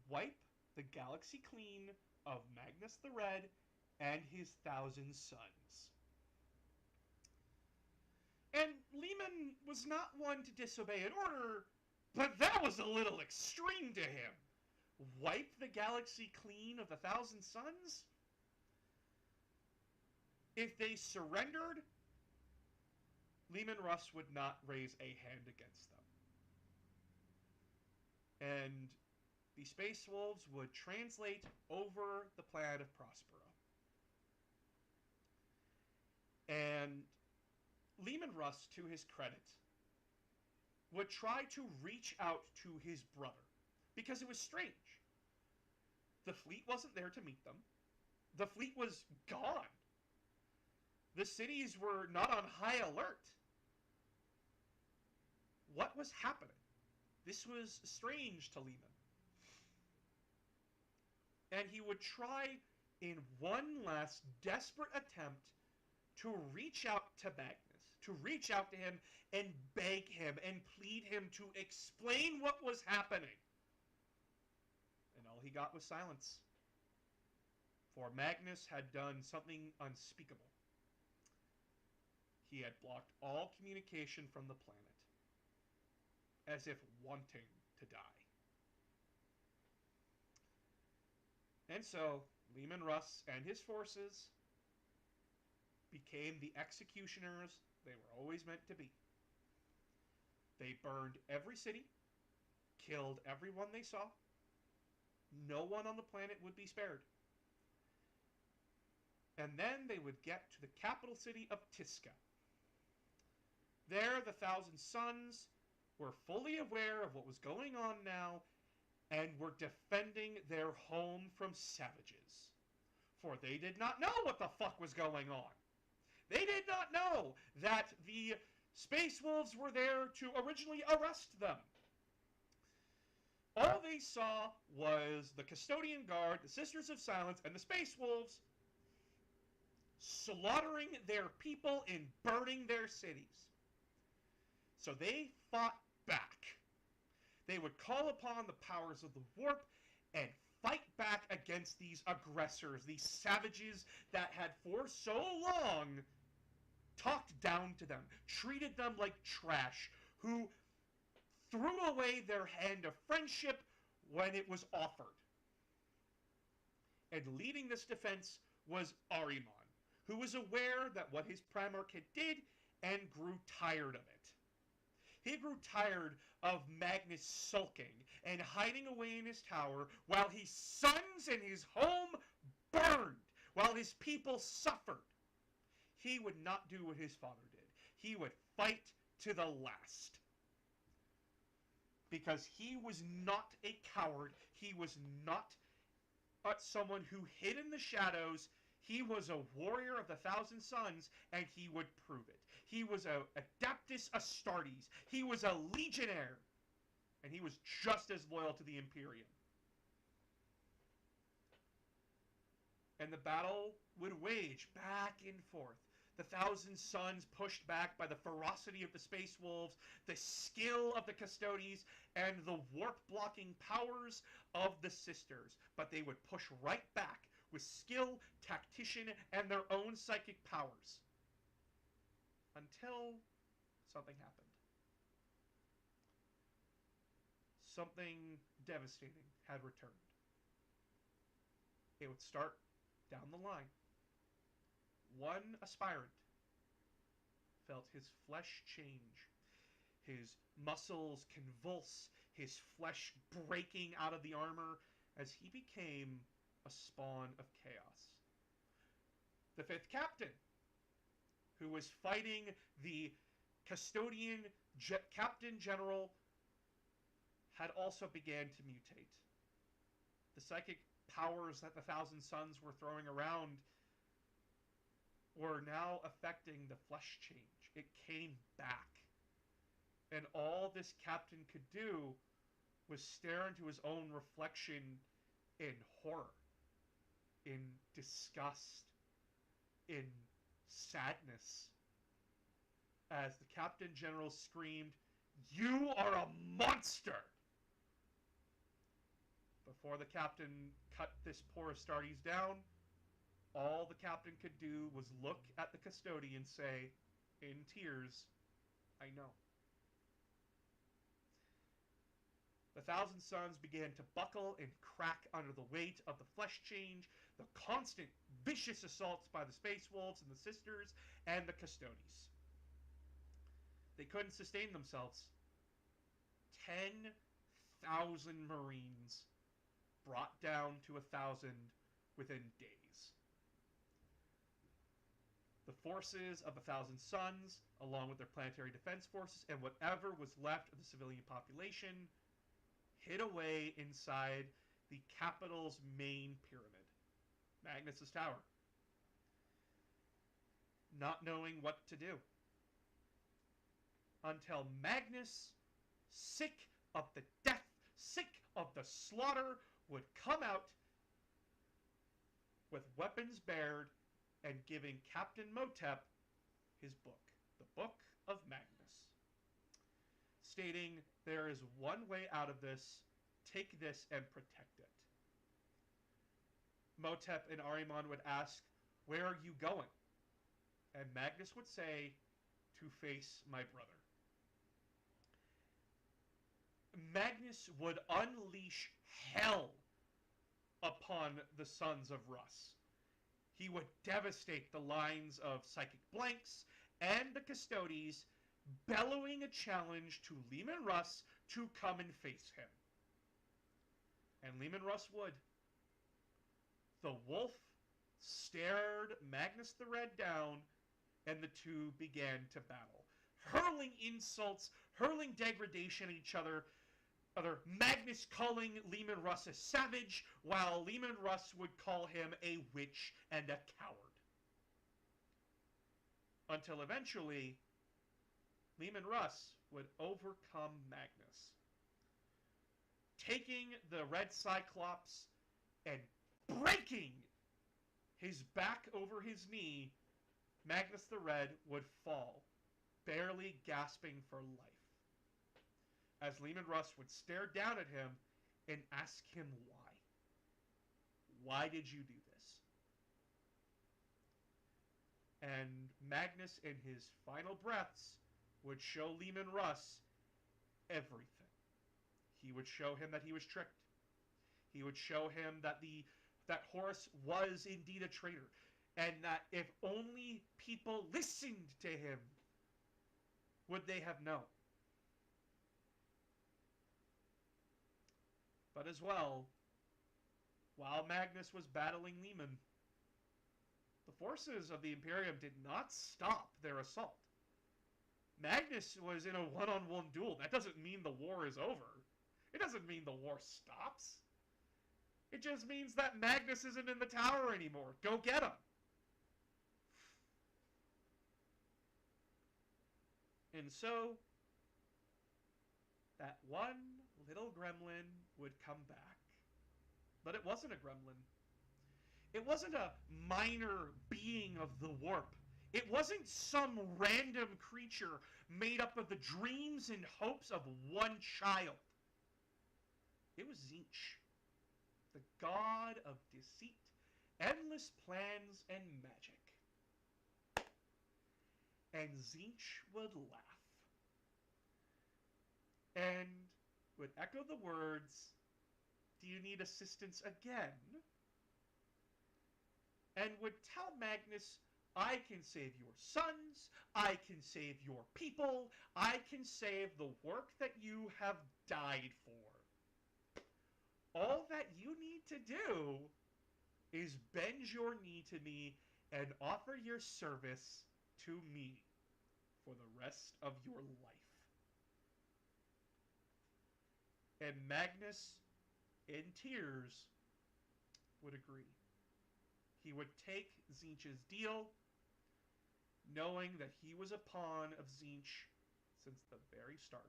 Wipe the galaxy clean of Magnus the Red and his 1,000 sons. And Leman was not one to disobey an order, but that was a little extreme to him. Wipe the galaxy clean of the 1,000 sons? If they surrendered, Leman Russ would not raise a hand against them. And the Space Wolves would translate over the planet of Prospera. And Leman Russ, to his credit, would try to reach out to his brother, because it was strange. The fleet wasn't there to meet them. The fleet was gone. The cities were not on high alert. What was happening? This was strange to Leman. And he would try in one last desperate attempt to reach out to Magnus, to reach out to him and beg him and plead him to explain what was happening. And all he got was silence. For Magnus had done something unspeakable. He had blocked all communication from the planet, as if wanting to die. And so, Leman Russ and his forces became the executioners they were always meant to be. They burned every city, killed everyone they saw. No one on the planet would be spared. And then they would get to the capital city of Tisca. There, the 1,000 sons were fully aware of what was going on now and were defending their home from savages. For they did not know what the fuck was going on. They did not know that the Space Wolves were there to originally arrest them. All they saw was the Custodian Guard, the Sisters of Silence, and the Space Wolves slaughtering their people and burning their cities. So they fought back. They would call upon the powers of the warp and fight back against these aggressors, these savages that had for so long talked down to them, treated them like trash, who threw away their hand of friendship when it was offered. And leading this defense was Ahriman, who was aware that what his Primarch had did and grew tired of it. He grew tired of Magnus sulking and hiding away in his tower while his sons and his home burned, while his people suffered. He would not do what his father did. He would fight to the last. Because he was not a coward. He was not someone who hid in the shadows. He was a warrior of the 1,000 sons, and he would prove it. He was a Adeptus Astartes. He was a legionnaire. And he was just as loyal to the Imperium. And the battle would wage back and forth. The 1,000 sons pushed back by the ferocity of the Space Wolves, the skill of the Custodes, and the warp-blocking powers of the Sisters. But they would push right back with skill, tactician, and their own psychic powers. Until something happened. Something devastating had returned. It would start down the line. One aspirant felt his flesh change, his muscles convulse, his flesh breaking out of the armor as he became a spawn of chaos. The fifth captain, who was fighting the custodian captain general, had also began to mutate. The psychic powers that the Thousand Sons were throwing around were now affecting the flesh change. It came back. And all this captain could do was stare into his own reflection in horror, in disgust, in sadness, as the Captain General screamed, "You are a monster!" Before the captain cut this poor Astartes down, all the captain could do was look at the custodian and say, in tears, "I know." The Thousand Sons began to buckle and crack under the weight of the flesh change, the constant vicious assaults by the Space Wolves and the Sisters and the Custodes. They couldn't sustain themselves. 10,000 Marines brought down to 1,000 within days. The forces of the Thousand Sons, along with their planetary defense forces and whatever was left of the civilian population, hid away inside the capital's main pyramid, Magnus's Tower, not knowing what to do. Until Magnus, sick of the death, sick of the slaughter, would come out with weapons bared and giving Captain Motep his book, the Book of Magnus, stating, "There is one way out of this. Take this and protect it." Motep and Ahriman would ask, "Where are you going?" And Magnus would say, "To face my brother." Magnus would unleash hell upon the Sons of Russ. He would devastate the lines of Psychic Blanks and the Custodes, bellowing a challenge to Leman Russ to come and face him. And Leman Russ would. The wolf stared Magnus the Red down, and the two began to battle, hurling insults, hurling degradation at each other, Magnus calling Leman Russ a savage, while Leman Russ would call him a witch and a coward. Until eventually, Leman Russ would overcome Magnus, taking the Red Cyclops and breaking his back over his knee. Magnus the Red would fall, barely gasping for life, as Leman Russ would stare down at him and ask him why. Why did you do this? And Magnus, in his final breaths, would show Leman Russ everything. He would show him that he was tricked. He would show him that that Horus was indeed a traitor, and that if only people listened to him, would they have known. But as well, while Magnus was battling Leman, the forces of the Imperium did not stop their assault. Magnus was in a one-on-one duel. That doesn't mean the war is over. It doesn't mean the war stops. It just means that Magnus isn't in the tower anymore. Go get him. And so, that one little gremlin would come back. But it wasn't a gremlin. It wasn't a minor being of the warp. It wasn't some random creature made up of the dreams and hopes of one child. It was Tzeentch, the god of deceit, endless plans, and magic. And Tzeentch would laugh, and would echo the words, "Do you need assistance again?" And would tell Magnus, "I can save your sons, I can save your people, I can save the work that you have died for. All that you need to do is bend your knee to me and offer your service to me for the rest of your life. And Magnus, in tears, would agree. He would take Tzeentch's deal, knowing that he was a pawn of Tzeentch since the very start.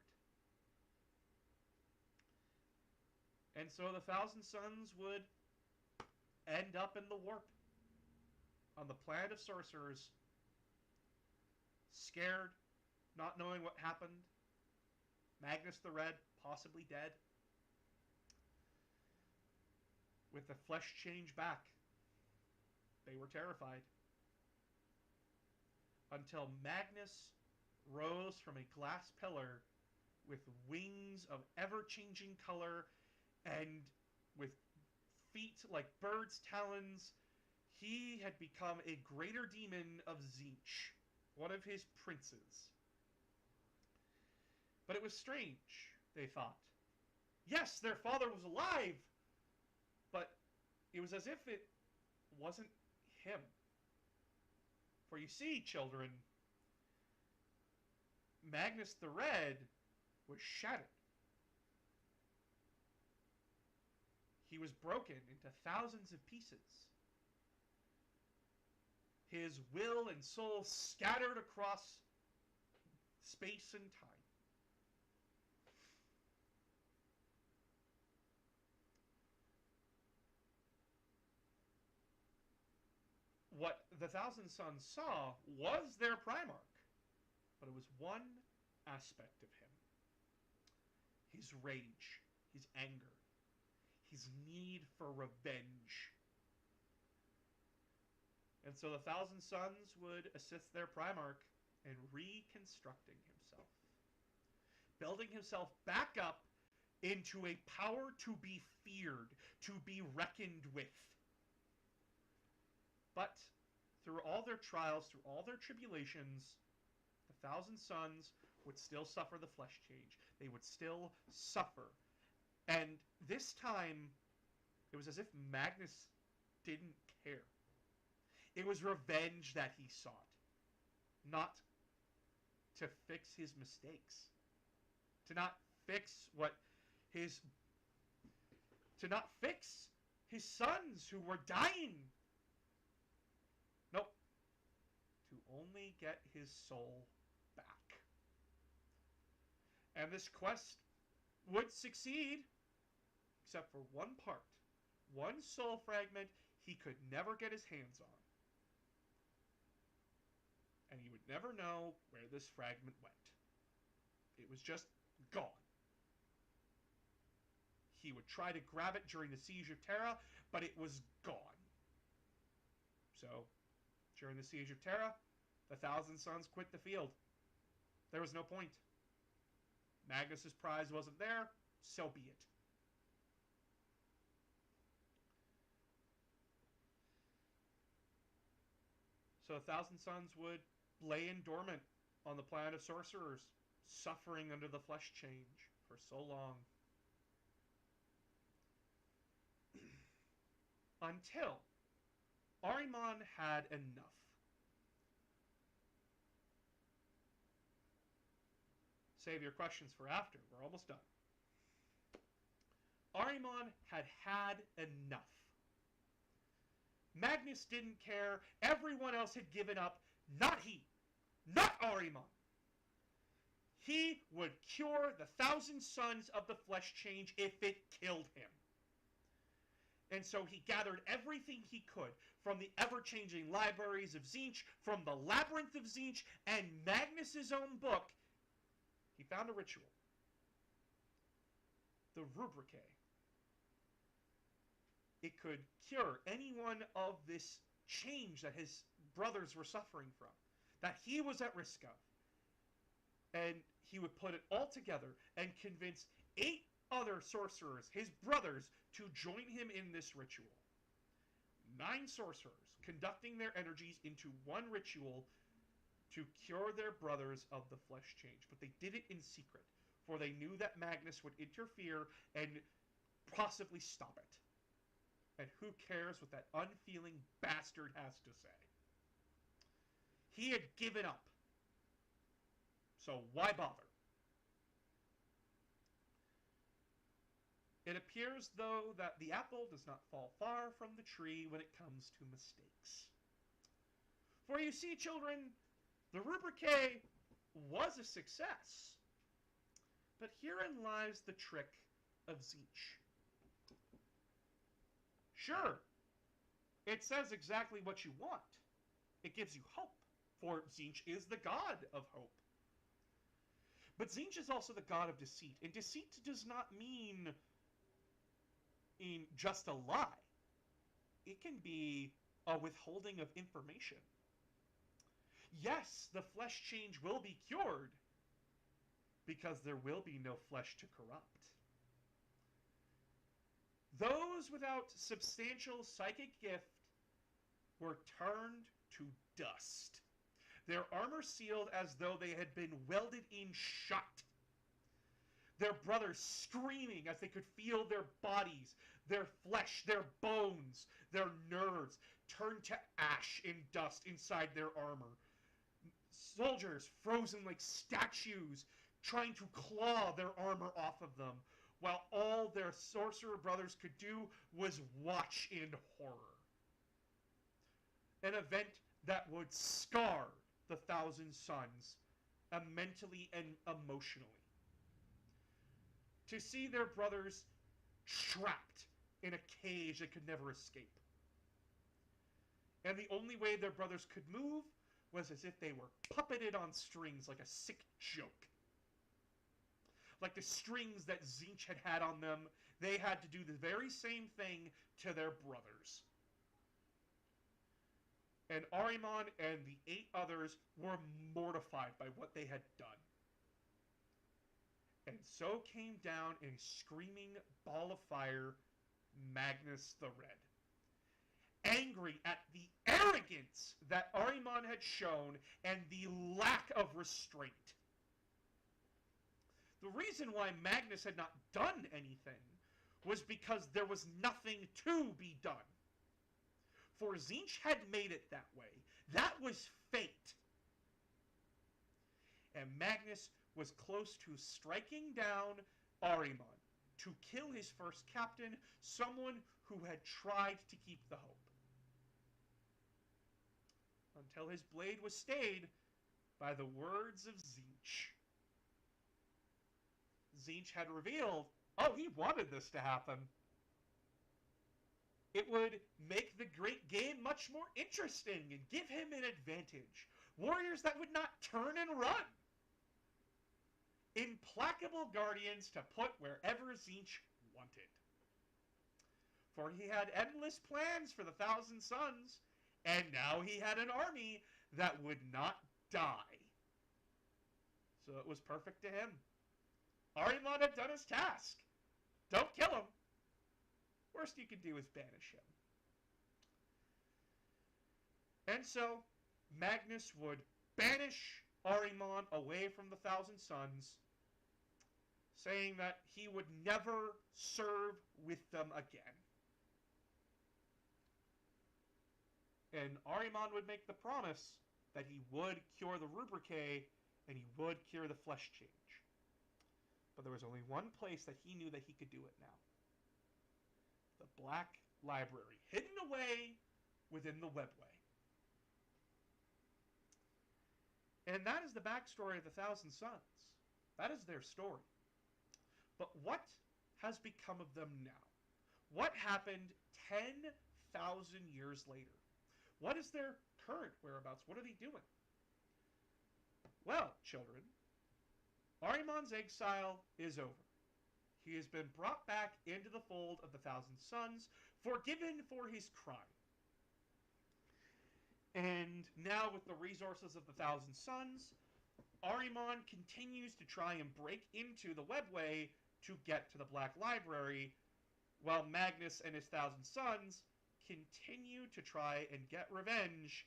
And so the Thousand Sons would end up in the warp on the planet of sorcerers, scared, not knowing what happened. Magnus the Red possibly dead. With the flesh change back, they were terrified. Until Magnus rose from a glass pillar with wings of ever-changing color and with feet like birds' talons. He had become a greater demon of Tzeentch, one of his princes. But it was strange, they thought. Yes, their father was alive, but it was as if it wasn't him. For you see, children, Magnus the Red was shattered. He was broken into thousands of pieces. His will and soul scattered across space and time. What the Thousand Sons saw was their Primarch, but it was one aspect of him. His rage, his anger, his need for revenge. And so the Thousand Sons would assist their Primarch in reconstructing himself, building himself back up into a power to be feared, to be reckoned with. But through all their trials, through all their tribulations, the Thousand Sons would still suffer the flesh change. They would still suffer. And this time, it was as if Magnus didn't care. It was revenge that he sought, not to fix his mistakes, to not fix his sons who were dying. Nope. To only get his soul back. And this quest would succeed, except for one part. One soul fragment he could never get his hands on. And he would never know where this fragment went. It was just gone. He would try to grab it during the Siege of Terra, but it was gone. So, during the Siege of Terra, the Thousand Sons quit the field. There was no point. Magnus's prize wasn't there, so be it. So the Thousand Sons would lay in dormant on the planet of sorcerers, suffering under the flesh change for so long. Until Ahriman had enough. Save your questions for after. We're almost done. Ahriman had had enough. Magnus didn't care. Everyone else had given up. Not he. Not Ahriman. He would cure the Thousand Sons of the flesh change if it killed him. And so he gathered everything he could from the ever-changing libraries of Tzeentch, from the Labyrinth of Tzeentch, and Magnus's own book. He found a ritual. The Rubricae. It could cure any one of this change that his brothers were suffering from, that he was at risk of. And he would put it all together and convince 8 other sorcerers, his brothers, to join him in this ritual. 9 sorcerers conducting their energies into one ritual to cure their brothers of the flesh change. But they did it in secret, for they knew that Magnus would interfere and possibly stop it. And who cares what that unfeeling bastard has to say? He had given up. So why bother? It appears, though, that the apple does not fall far from the tree when it comes to mistakes. For you see, children, the Rubrique was a success. But herein lies the trick of Tzeentch. Sure, it says exactly what you want. It gives you hope, for Tzeentch is the god of hope. But Tzeentch is also the god of deceit, and deceit does not mean in just a lie. It can be a withholding of information. Yes, the flesh change will be cured, because there will be no flesh to corrupt. Those without substantial psychic gift were turned to dust, their armor sealed as though they had been welded in shut. Their brothers screaming as they could feel their bodies, their flesh, their bones, their nerves turn to ash and dust inside their armor. Soldiers frozen like statues, trying to claw their armor off of them, while all their sorcerer brothers could do was watch in horror. An event that would scar the Thousand Sons, mentally and emotionally. To see their brothers trapped in a cage they could never escape. And the only way their brothers could move was as if they were puppeted on strings like a sick joke. Like the strings that Tzeentch had on them, they had to do the very same thing to their brothers. And Ahriman and the 8 others were mortified by what they had done. And so came down in a screaming ball of fire, Magnus the Red. Angry at the arrogance that Ahriman had shown and the lack of restraint. The reason why Magnus had not done anything was because there was nothing to be done. For Tzeentch had made it that way. That was fate. And Magnus was close to striking down Ahriman to kill his first captain, someone who had tried to keep the hope. Until his blade was stayed by the words of Tzeentch. Tzeentch had revealed, oh, he wanted this to happen. It would make the great game much more interesting and give him an advantage. Warriors that would not turn and run. Implacable guardians to put wherever Tzeentch wanted. For he had endless plans for the Thousand Sons, and now he had an army that would not die. So it was perfect to him. Ahriman had done his task. Don't kill him. Worst you can do is banish him. And so, Magnus would banish Ahriman away from the Thousand Sons, saying that he would never serve with them again. And Ahriman would make the promise that he would cure the Rubrique and he would cure the flesh change. But there was only one place that he knew that he could do it now. The Black Library, hidden away within the Webway. And that is the backstory of the Thousand Sons. That is their story. But what has become of them now? What happened 10,000 years later? What is their current whereabouts? What are they doing? Well, children, Ahriman's exile is over. He has been brought back into the fold of the Thousand Sons, forgiven for his crime. And now with the resources of the Thousand Sons, Ahriman continues to try and break into the Webway to get to the Black Library, while Magnus and his Thousand Sons continue to try and get revenge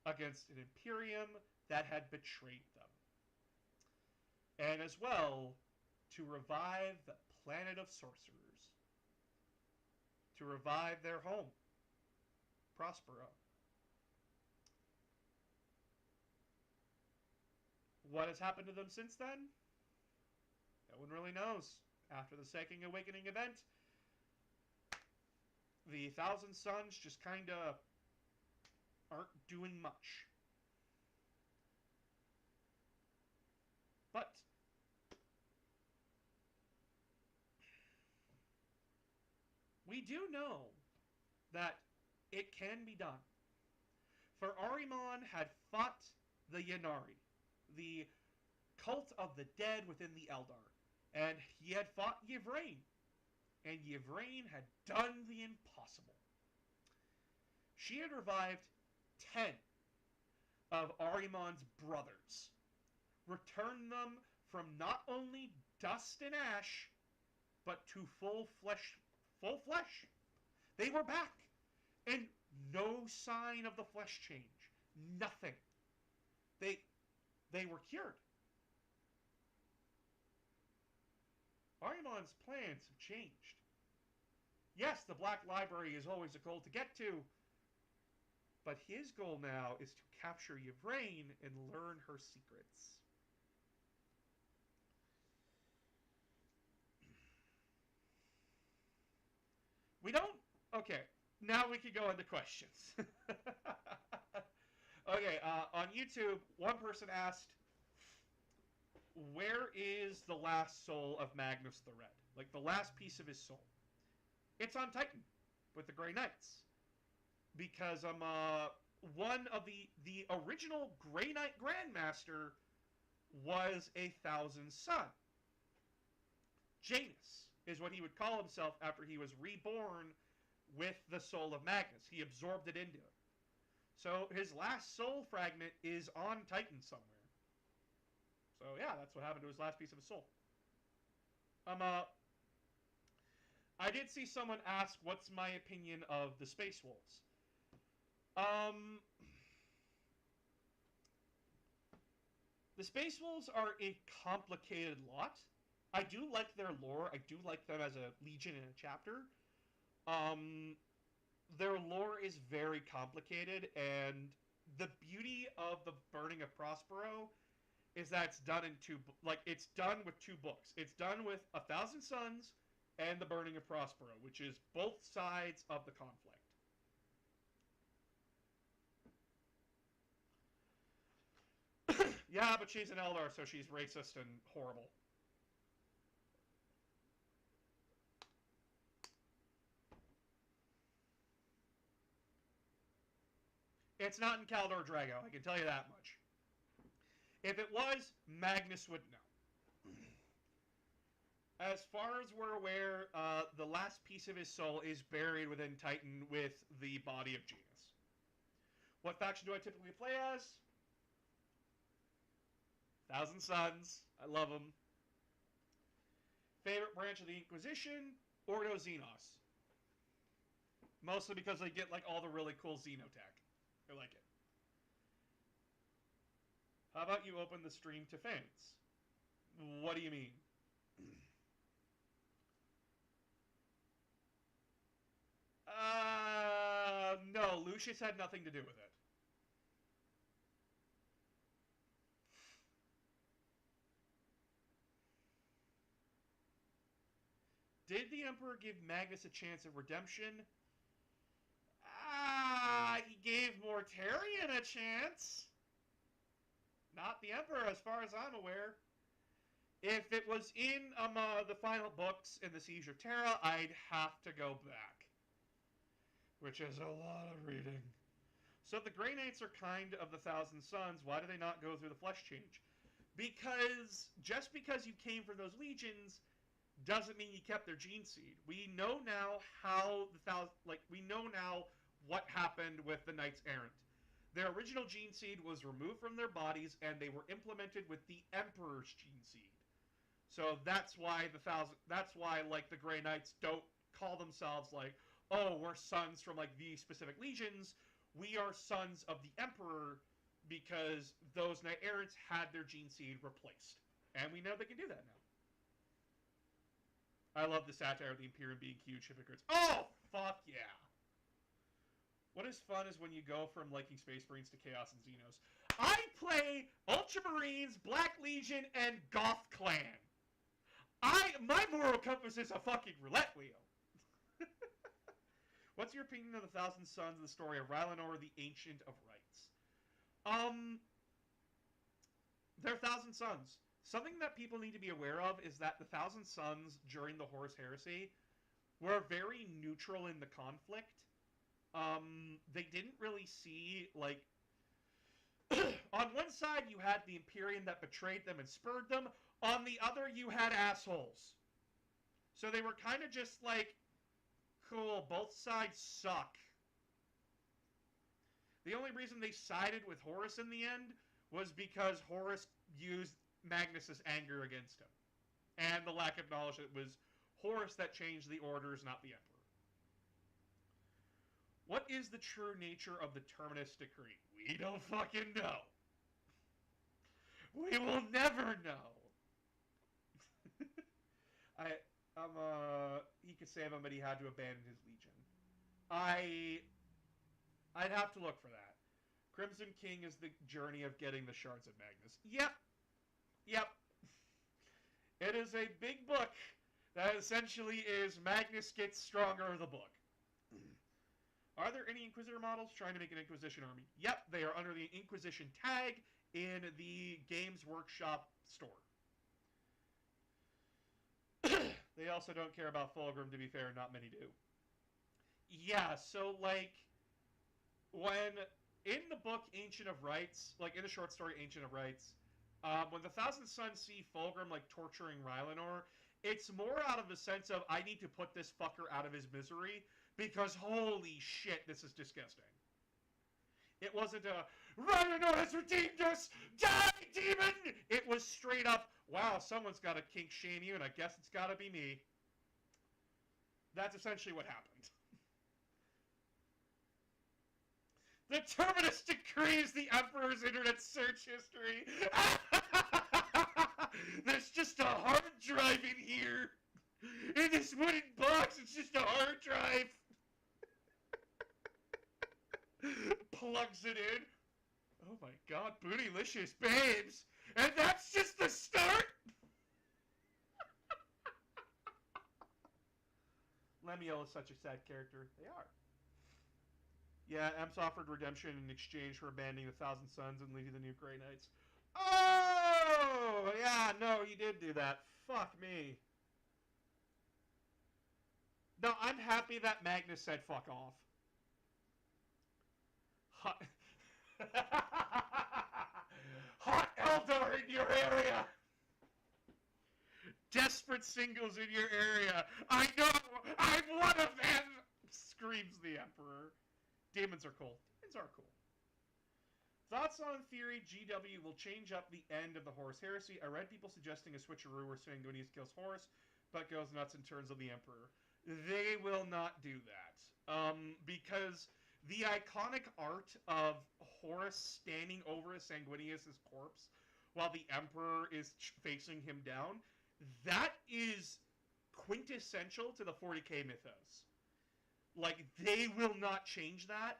against an Imperium that had betrayed them. And as well, to revive the planet of sorcerers. To revive their home, Prospero. What has happened to them since then? No one really knows. After the Second Awakening event, the Thousand Sons just kind of aren't doing much. But we do know that it can be done. For Ahriman had fought the Ynnari, the cult of the dead within the Eldar, and he had fought Yvraine, and Yvraine had done the impossible. She had revived 10 of Ahriman's brothers, returned them from not only dust and ash, but to full flesh. They were back, and no sign of the flesh change. Nothing. They were cured. Ahriman's plans have changed. Yes, the Black Library is always a goal to get to, but his goal now is to capture Yvraine and learn her secrets. We don't... Okay, now we can go into questions. Okay, on YouTube, one person asked, where is the last soul of Magnus the Red? Like, the last piece of his soul. It's on Titan, with the Grey Knights. Because, one of the original Grey Knight Grandmaster was a Thousand Son. Janus is what he would call himself after he was reborn with the soul of Magnus. He absorbed it into him. So his last soul fragment is on Titan somewhere. So yeah, that's what happened to his last piece of his soul. I did see someone ask, what's my opinion of the Space Wolves? The Space Wolves are a complicated lot. I do like their lore. I do like them as a legion in a chapter. Their lore is very complicated, and the beauty of the Burning of Prospero is that it's done in it's done with 2 books. It's done with 1,000 Suns and the Burning of Prospero, which is both sides of the conflict. Yeah, but she's an Eldar, so she's racist and horrible. It's not in Kaldor Drago, I can tell you that much. If it was, Magnus would know. As far as we're aware, the last piece of his soul is buried within Titan with the body of Janus. What faction do I typically play as? Thousand Sons. I love them. Favorite branch of the Inquisition? Ordo Xenos. Mostly because they get like all the really cool Xenotech. I like it. How about you open the stream to fans? What do you mean? No, Lucius had nothing to do with it. Did the Emperor give Magnus a chance of redemption? He gave Mortarion a chance. Not the Emperor, as far as I'm aware. If it was in the final books in the Siege of Terra, I'd have to go back. Which is a lot of reading. So if the Grey Knights are kind of the Thousand Sons, why do they not go through the flesh change? Because just because you came from those legions doesn't mean you kept their gene seed. We know now how we know now what happened with the Knights Errant. Their original gene seed was removed from their bodies, and they were implemented with the Emperor's gene seed. So that's why like the Grey Knights don't call themselves like, oh, we're sons from like these specific legions. We are sons of the Emperor because those Knight Errants had their gene seed replaced, and we know they can do that now. I love the satire of the Imperium being huge hypocrites. Oh, fuck yeah. What is fun is when you go from liking Space Marines to Chaos and Xenos. I play Ultramarines, Black Legion, and Goth Clan. My moral compass is a fucking roulette wheel. What's your opinion of the Thousand Sons and the story of Rylanor, the Ancient of Rites? They're Thousand Sons. Something that people need to be aware of is that the Thousand Sons during the Horus Heresy were very neutral in the conflict. They didn't really see, like... on one side, you had the Imperium that betrayed them and spurred them. On the other, you had assholes. So they were kind of just like, cool, both sides suck. The only reason they sided with Horus in the end was because Horus used Magnus's anger against him. And the lack of knowledge that it was Horus that changed the orders, not the Emperor. What is the true nature of the Terminus Decree? We don't fucking know. We will never know. He could save him, but he had to abandon his legion. I'd have to look for that. Crimson King is the journey of getting the shards of Magnus. Yep. It is a big book that essentially is Magnus gets stronger, the book. Are there any Inquisitor models trying to make an Inquisition army? Yep, they are under the Inquisition tag in the Games Workshop store. They also don't care about Fulgrim, to be fair, not many do. Yeah, so, like, when, in the book Ancient of Rites, like, in the short story Ancient of Rites, when the Thousand Sons see Fulgrim, like, torturing Rylanor, it's more out of the sense of, I need to put this fucker out of his misery, because holy shit, this is disgusting. It wasn't a, Rylanor has redeemed us! Die, demon! It was straight up, wow, someone's got to kink shame you, and I guess it's got to be me. That's essentially what happened. The Terminus decrees the Emperor's internet search history. There's just a hard drive in here. In this wooden box, it's just a hard drive. Plugs it in. Oh my god, bootylicious babes. And that's just the start? Lemuel is such a sad character. They are. Yeah, Emps offered redemption in exchange for abandoning the Thousand Sons and leading the new Grey Knights. Oh! Yeah, no, he did do that. Fuck me. No, I'm happy that Magnus said fuck off. Hot, Hot Eldar in your area! Desperate singles in your area! I know! I'm one of them! Screams the Emperor. Demons are cool. Demons are cool. Thoughts on theory GW will change up the end of the Horus Heresy? I read people suggesting a switcheroo where Sanguinius kills Horus, but goes nuts in terms of the Emperor. They will not do that. Because the iconic art of Horus standing over Sanguinius' corpse while the Emperor is facing him down, that is quintessential to the 40k mythos. Like, they will not change that,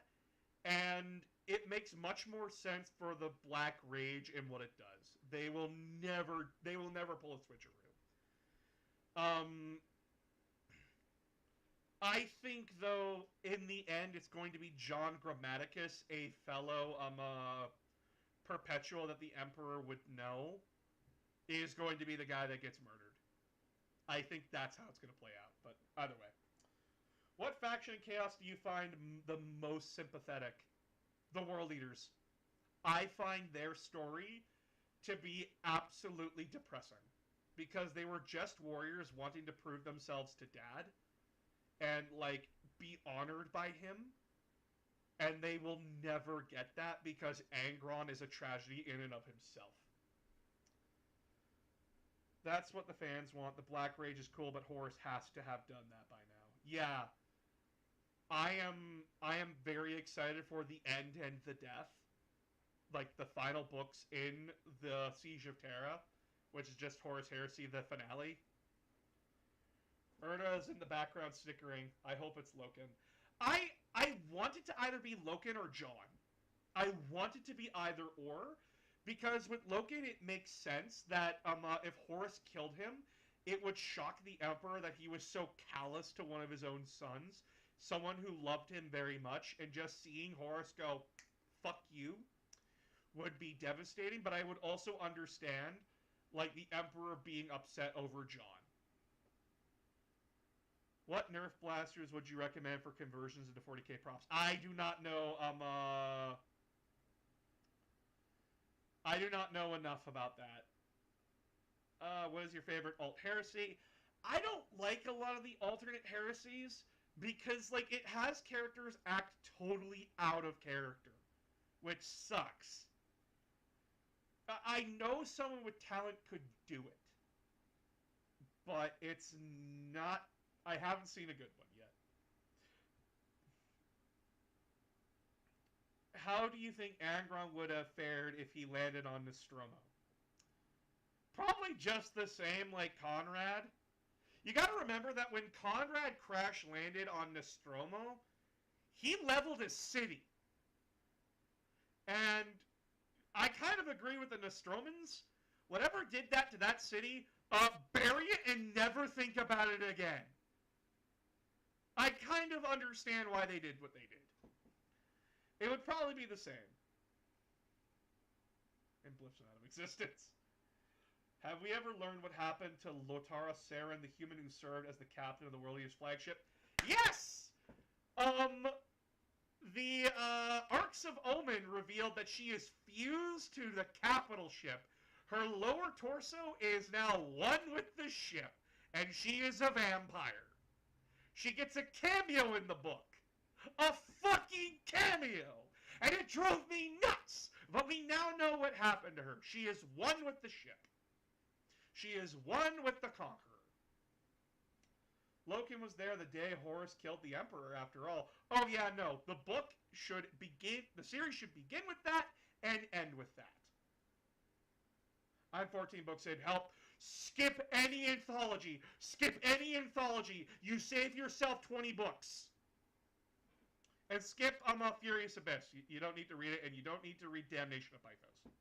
and it makes much more sense for the Black Rage in what it does. They will never pull a switcheroo. I think, though, in the end, it's going to be John Grammaticus, a fellow perpetual that the Emperor would know, is going to be the guy that gets murdered. I think that's how it's going to play out, but either way. What faction in Chaos do you find the most sympathetic? The World Eaters. I find their story to be absolutely depressing. Because they were just warriors wanting to prove themselves to Dad. And, like, be honored by him. And they will never get that because Angron is a tragedy in and of himself. That's what the fans want. The Black Rage is cool, but Horus has to have done that by now. Yeah. I am very excited for the end and the death. Like, the final books in the Siege of Terra, which is just Horus Heresy, the finale. Erna's in the background snickering. I hope it's Loken. I want it to either be Loken or Jon. I want it to be either or, because with Loken it makes sense that if Horus killed him, it would shock the Emperor that he was so callous to one of his own sons, someone who loved him very much, and just seeing Horus go, fuck you, would be devastating. But I would also understand, like, the Emperor being upset over Jon. What Nerf blasters would you recommend for conversions into 40k props? I do not know, I do not know enough about that. What is your favorite alt heresy? I don't like a lot of the alternate heresies because, like, it has characters act totally out of character, which sucks. I know someone with talent could do it, but it's not... I haven't seen a good one yet. How do you think Angron would have fared if he landed on Nostromo? Probably just the same like Conrad. You gotta remember that when Conrad crash landed on Nostromo, he leveled his city. And I kind of agree with the Nostromans. Whatever did that to that city, bury it and never think about it again. I kind of understand why they did what they did. It would probably be the same. And Blipson out of existence. Have we ever learned what happened to Lotara Saren, the human who served as the captain of the World Leaders flagship? Yes! The Arcs of Omen revealed that she is fused to the capital ship. Her lower torso is now one with the ship, and she is a vampire. She gets a cameo in the book. A fucking cameo! And it drove me nuts! But we now know what happened to her. She is one with the ship. She is one with the Conqueror. Loken was there the day Horus killed the Emperor, after all. Oh yeah, no. The book should begin... The series should begin with that and end with that. I'm 14 books in. Help. Skip any anthology. Skip any anthology. You save yourself 20 books. And skip Furious Abyss. You don't need to read it, and you don't need to read Damnation of Pythos.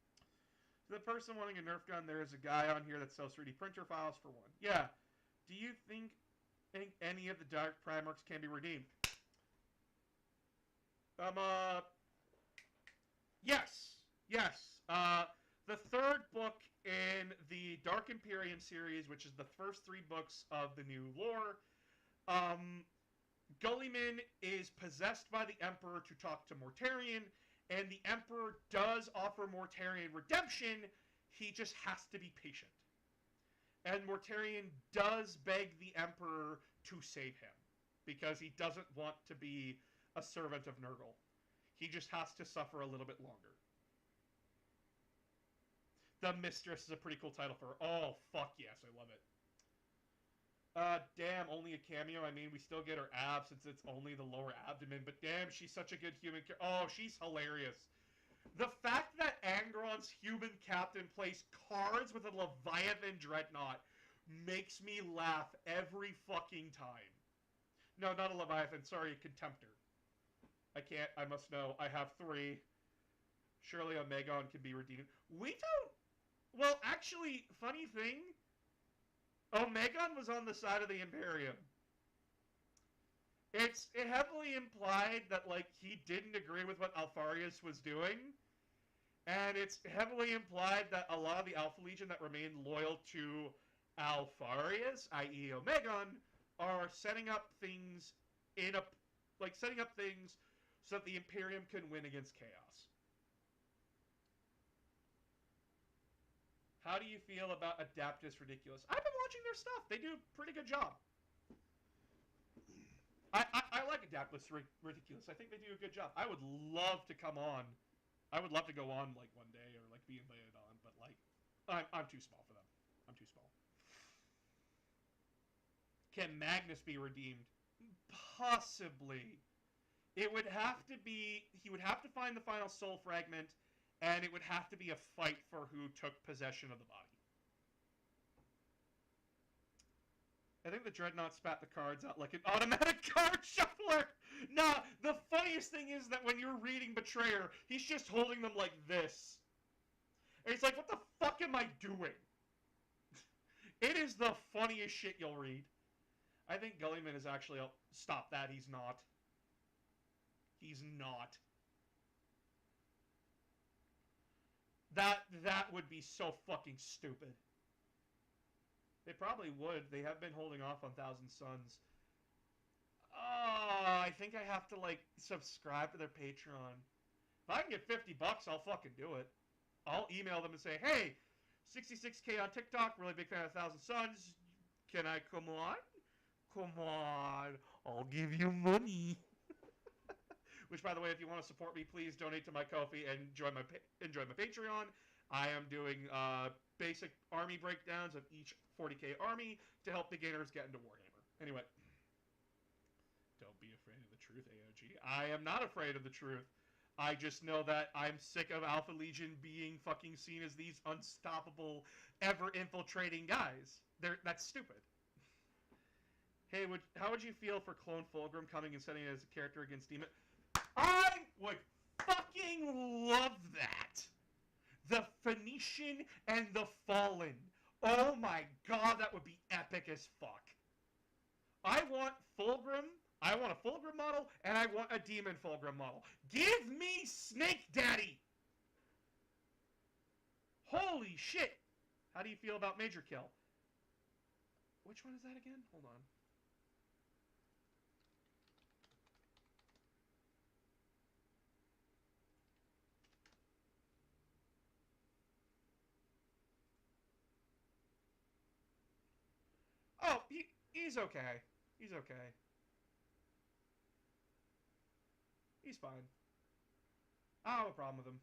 To the person wanting a Nerf gun, there is a guy on here that sells 3D printer files for one. Yeah. Do you think any of the Dark Primarchs can be redeemed? Yes. Yes. The third book in the Dark Imperium series, which is the first 3 books of the new lore, Gulliman is possessed by the Emperor to talk to Mortarion, and the Emperor does offer Mortarion redemption. He just has to be patient. And Mortarion does beg the Emperor to save him, because he doesn't want to be a servant of Nurgle. He just has to suffer a little bit longer. The Mistress is a pretty cool title for her. Oh, fuck yes, I love it. Damn, only a cameo. I mean, we still get her abs since it's only the lower abdomen, but damn, she's such a good human character. Oh, she's hilarious. The fact that Angron's human captain plays cards with a Leviathan Dreadnought makes me laugh every fucking time. No, not a Leviathan. Sorry, a Contemptor. I must know. I have 3. Surely a Megon can be redeemed. We don't... Well, actually, funny thing... Omegon was on the side of the Imperium. It's heavily implied that, like, he didn't agree with what Alfarius was doing. And it's heavily implied that a lot of the Alpha Legion that remained loyal to Alfarius, i.e. Omegon, are setting up things so that the Imperium can win against Chaos. How do you feel about Adaptus Ridiculous? I've been watching their stuff. They do a pretty good job. I like Adaptus Ridiculous. I think they do a good job. I would love to come on. I would love to go on, like, one day or, like, be invited on. But, like, I'm too small for them. I'm too small. Can Magnus be redeemed? Possibly. It would have to be... He would have to find the final soul fragment... And it would have to be a fight for who took possession of the body. I think the Dreadnought spat the cards out like an automatic card shuffler. Nah, the funniest thing is that when you're reading Betrayer, he's just holding them like this. And he's like, what the fuck am I doing? It is the funniest shit you'll read. I think Gullyman is actually... Stop that, he's not. He's not. That would be so fucking stupid. They probably would. They have been holding off on Thousand Suns. Oh, I think I have to, like, subscribe to their Patreon. If I can get $50, I'll fucking do it. I'll email them and say, hey, 66K on TikTok, really big fan of Thousand Suns. Can I come on? Come on. I'll give you money. Which, by the way, if you want to support me, please donate to my Ko-fi and enjoy my Patreon. I am doing basic army breakdowns of each 40k army to help beginners get into Warhammer. Anyway. Don't be afraid of the truth, AOG. I am not afraid of the truth. I just know that I'm sick of Alpha Legion being fucking seen as these unstoppable, ever-infiltrating guys. That's stupid. Hey, how would you feel for Clone Fulgrim coming and setting it as a character against Demon? I would fucking love that! The Phoenician and the Fallen. Oh my god, that would be epic as fuck. I want Fulgrim, I want a Fulgrim model, and I want a Demon Fulgrim model. Give me Snake Daddy! Holy shit! How do you feel about Major Kill? Which one is that again? Hold on. Oh, he's okay. He's okay. He's fine. I don't have a problem with him.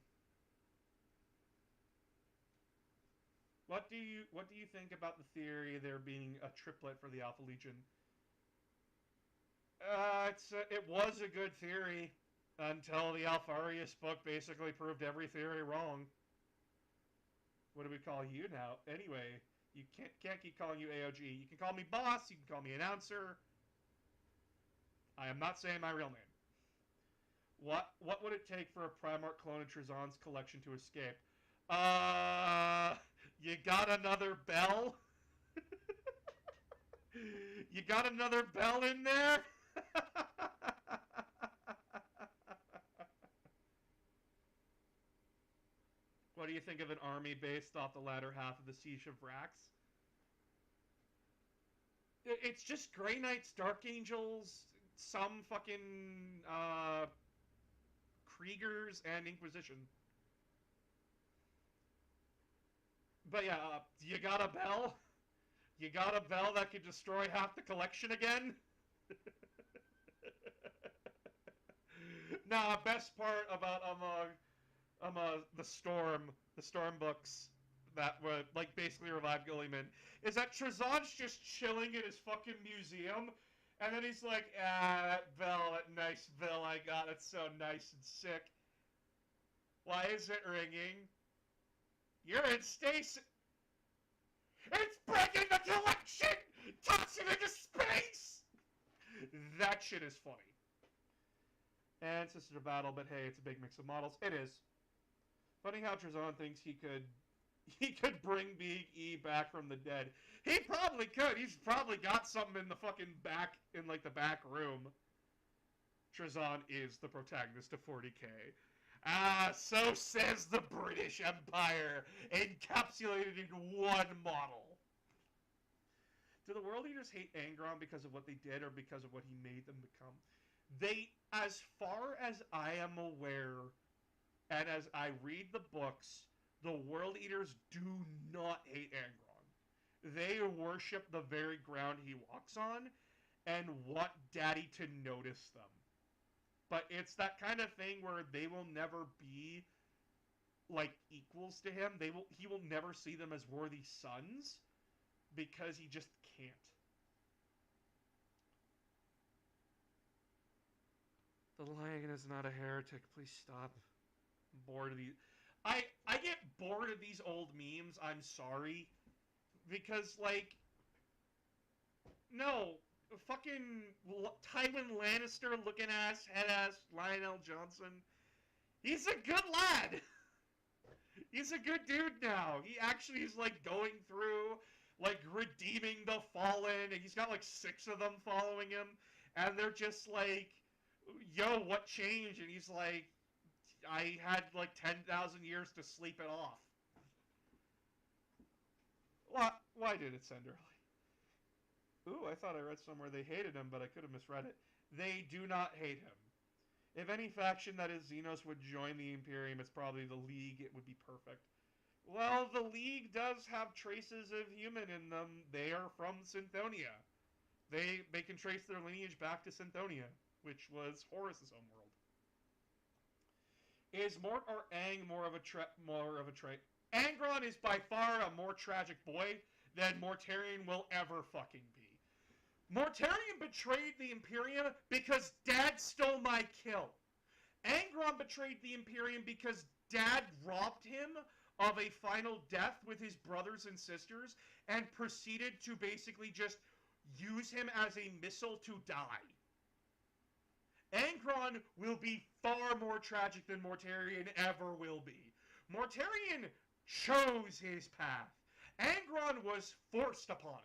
What do you think about the theory of there being a triplet for the Alpha Legion? It was a good theory until the Alpharius book basically proved every theory wrong. What do we call you now? Anyway, you can't keep calling you AOG. You can call me boss. You can call me announcer. I am not saying my real name. What would it take for a Primarch clone of Trazon's collection to escape? You got another bell? You got another bell in there? What do you think of an army based off the latter half of the Siege of Vrax? It's just Grey Knights, Dark Angels, some fucking Kriegers, and Inquisition. But yeah, you got a bell? You got a bell that could destroy half the collection again? Nah, best part about the Storm books that would like basically revive Gilliman is that Trazon's just chilling in his fucking museum, and then he's like, that bell, that nice bell I got, it's so nice and sick. Why is it ringing? You're in station. It's breaking the collection! Toss it into space! That shit is funny. And Sister to Battle, but hey, it's a big mix of models. It is. Funny how Trazon thinks he could bring Big E back from the dead. He probably could. He's probably got something in the fucking back, in like the back room. Trazon is the protagonist of 40k. Ah, so says the British Empire, encapsulated in one model. Do the World Eaters hate Angron because of what they did or because of what he made them become? They, as far as I am aware, and as I read the books, the World Eaters do not hate Angron. They worship the very ground he walks on and want Daddy to notice them. But it's that kind of thing where they will never be like equals to him. He will never see them as worthy sons because he just can't. The lion is not a heretic. Please stop. I'm bored of these. I get bored of these old memes. I'm sorry. Because, like, No, fucking Tywin Lannister looking ass, head ass, Lionel Johnson. He's a good lad. He's a good dude now. He actually is like going through, like redeeming the fallen, and he's got like 6 of them following him, and they're just like, yo, what changed? And he's like, I had like 10,000 years to sleep it off. Why did it send early? Ooh, I thought I read somewhere they hated him, but I could have misread it. They do not hate him. If any faction that is Xenos would join the Imperium, it's probably the League. It would be perfect. Well, the League does have traces of human in them. They are from Synthonia. They can trace their lineage back to Synthonia, which was Horus's homeworld. Is Mort or Aang more of a trait? Angron is by far a more tragic boy than Mortarion will ever fucking be. Mortarion betrayed the Imperium because Dad stole my kill. Angron betrayed the Imperium because Dad robbed him of a final death with his brothers and sisters and proceeded to basically just use him as a missile to die. Angron will be far more tragic than Mortarion ever will be. Mortarion chose his path. Angron was forced upon it.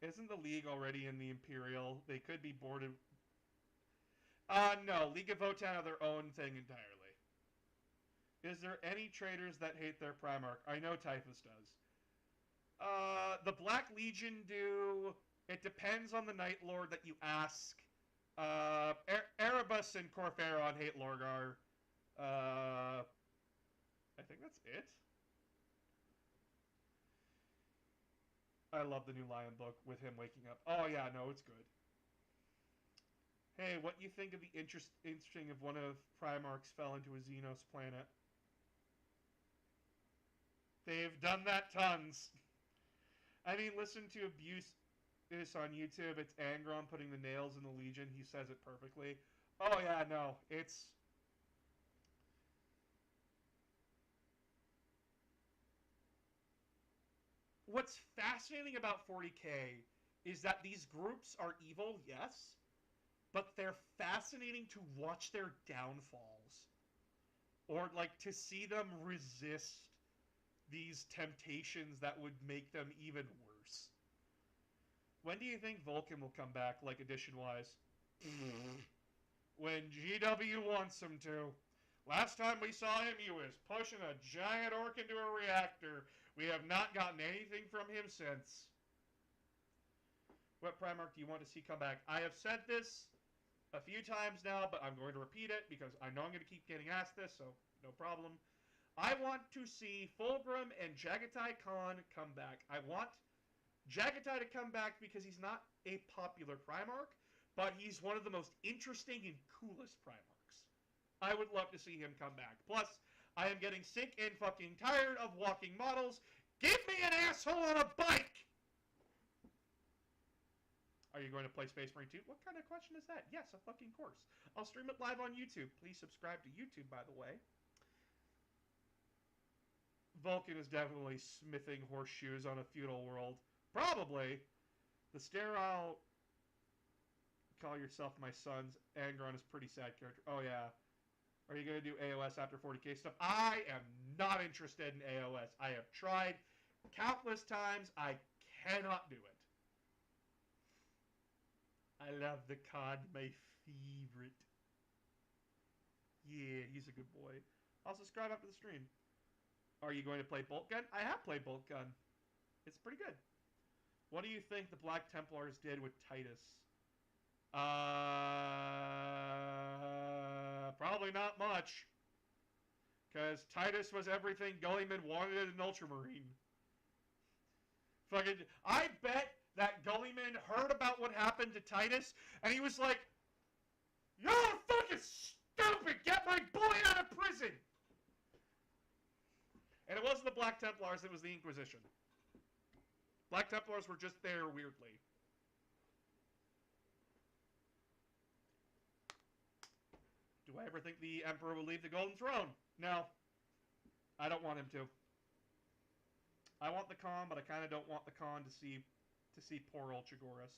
Isn't the League already in the Imperial? They could be boarded. No. League of Votann are their own thing entirely. Is there any traitors that hate their Primarch? I know Typhus does. The Black Legion do. It depends on the Night Lord that you ask. Erebus and Corpheron hate Lorgar. I think that's it. I love the new Lion book with him waking up. Oh yeah, no, it's good. Hey, what do you think of the interesting of one of Primarchs fell into a Xenos planet? They've done that tons. I mean, listen to Abuse this on YouTube. It's Angron putting the nails in the Legion. He says it perfectly. Oh yeah, no, it's... What's fascinating about 40k is that these groups are evil, yes, but they're fascinating to watch their downfalls. Or, like, to see them resist these temptations that would make them even worse. When do you think Vulcan will come back, like, edition-wise? When GW wants him to. Last time we saw him, he was pushing a giant orc into a reactor. We have not gotten anything from him since. What Primarch do you want to see come back? I have said this a few times now, but I'm going to repeat it because I know I'm going to keep getting asked this, so no problem. I want to see Fulgrim and Jagatai Khan come back. I want Jagatai to come back because he's not a popular Primarch, but he's one of the most interesting and coolest Primarchs. I would love to see him come back. Plus, I am getting sick and fucking tired of walking models. Give me an asshole on a bike! Are you going to play Space Marine 2? What kind of question is that? Yes, a fucking course. I'll stream it live on YouTube. Please subscribe to YouTube, by the way. Vulcan is definitely smithing horseshoes on a feudal world. Probably. The sterile... Call yourself my sons. Angron is a pretty sad character. Oh, yeah. Are you going to do AOS after 40k stuff? I am not interested in AOS. I have tried countless times. I cannot do it. I love the Khan, my favorite. Yeah, he's a good boy. I'll subscribe after the stream. Are you going to play Bolt Gun? I have played Bolt Gun. It's pretty good. What do you think the Black Templars did with Titus? Probably not much. Because Titus was everything Gulliman wanted in an Ultramarine. Fucking, I bet that Gulliman heard about what happened to Titus, and he was like, "You're fucking stupid! Get my boy out of prison!" And it wasn't the Black Templars, it was the Inquisition. Black Templars were just there weirdly. Do I ever think the Emperor will leave the Golden Throne? No. I don't want him to. I want the con, but I kind of don't want the con to see poor old Chagoris.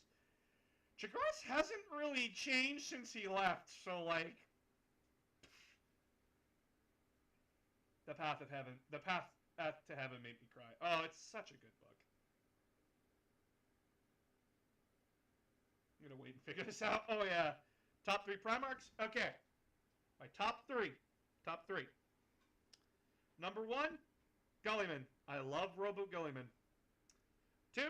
Chagoris hasn't really changed since he left, so like the Path of Heaven, the Path to Heaven made me cry. Oh, it's such a good book. I'm gonna wait and figure this out. Oh yeah, top 3 Primarchs. Okay, my top 3. Top 3. Number 1, Gulliman. I love Rowboat Gulliman. 2.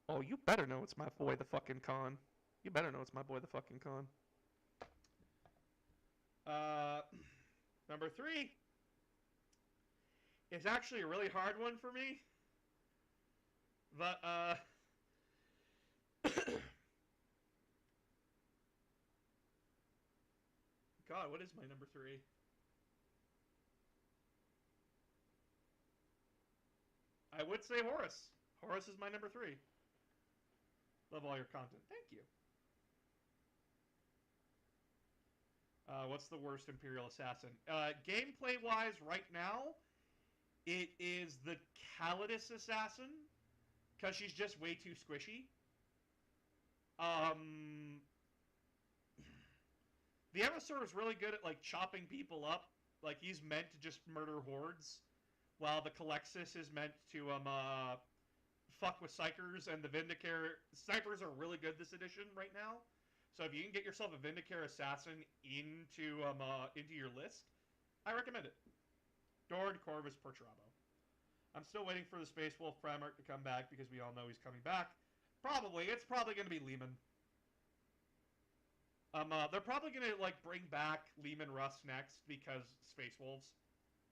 Oh, you better know it's my boy the fucking con. You better know it's my boy the fucking con. Number 3 is actually a really hard one for me. But, God, what is my number 3? I would say Horus. Horus is my number 3. Love all your content. Thank you. What's the worst Imperial Assassin? Gameplay-wise, right now, it is the Calidus Assassin, because she's just way too squishy. The Emissar is really good at, like, chopping people up. Like, he's meant to just murder hordes, while the Calexis is meant to, fuck with Psykers, and the Vindicare... Snipers are really good this edition right now. So if you can get yourself a Vindicare Assassin into your list, I recommend it. Dord, Corvus, Perturabo. I'm still waiting for the Space Wolf Primarch to come back, because we all know he's coming back. It's probably going to be Leman. They're probably going to, like, bring back Leman Russ next, because Space Wolves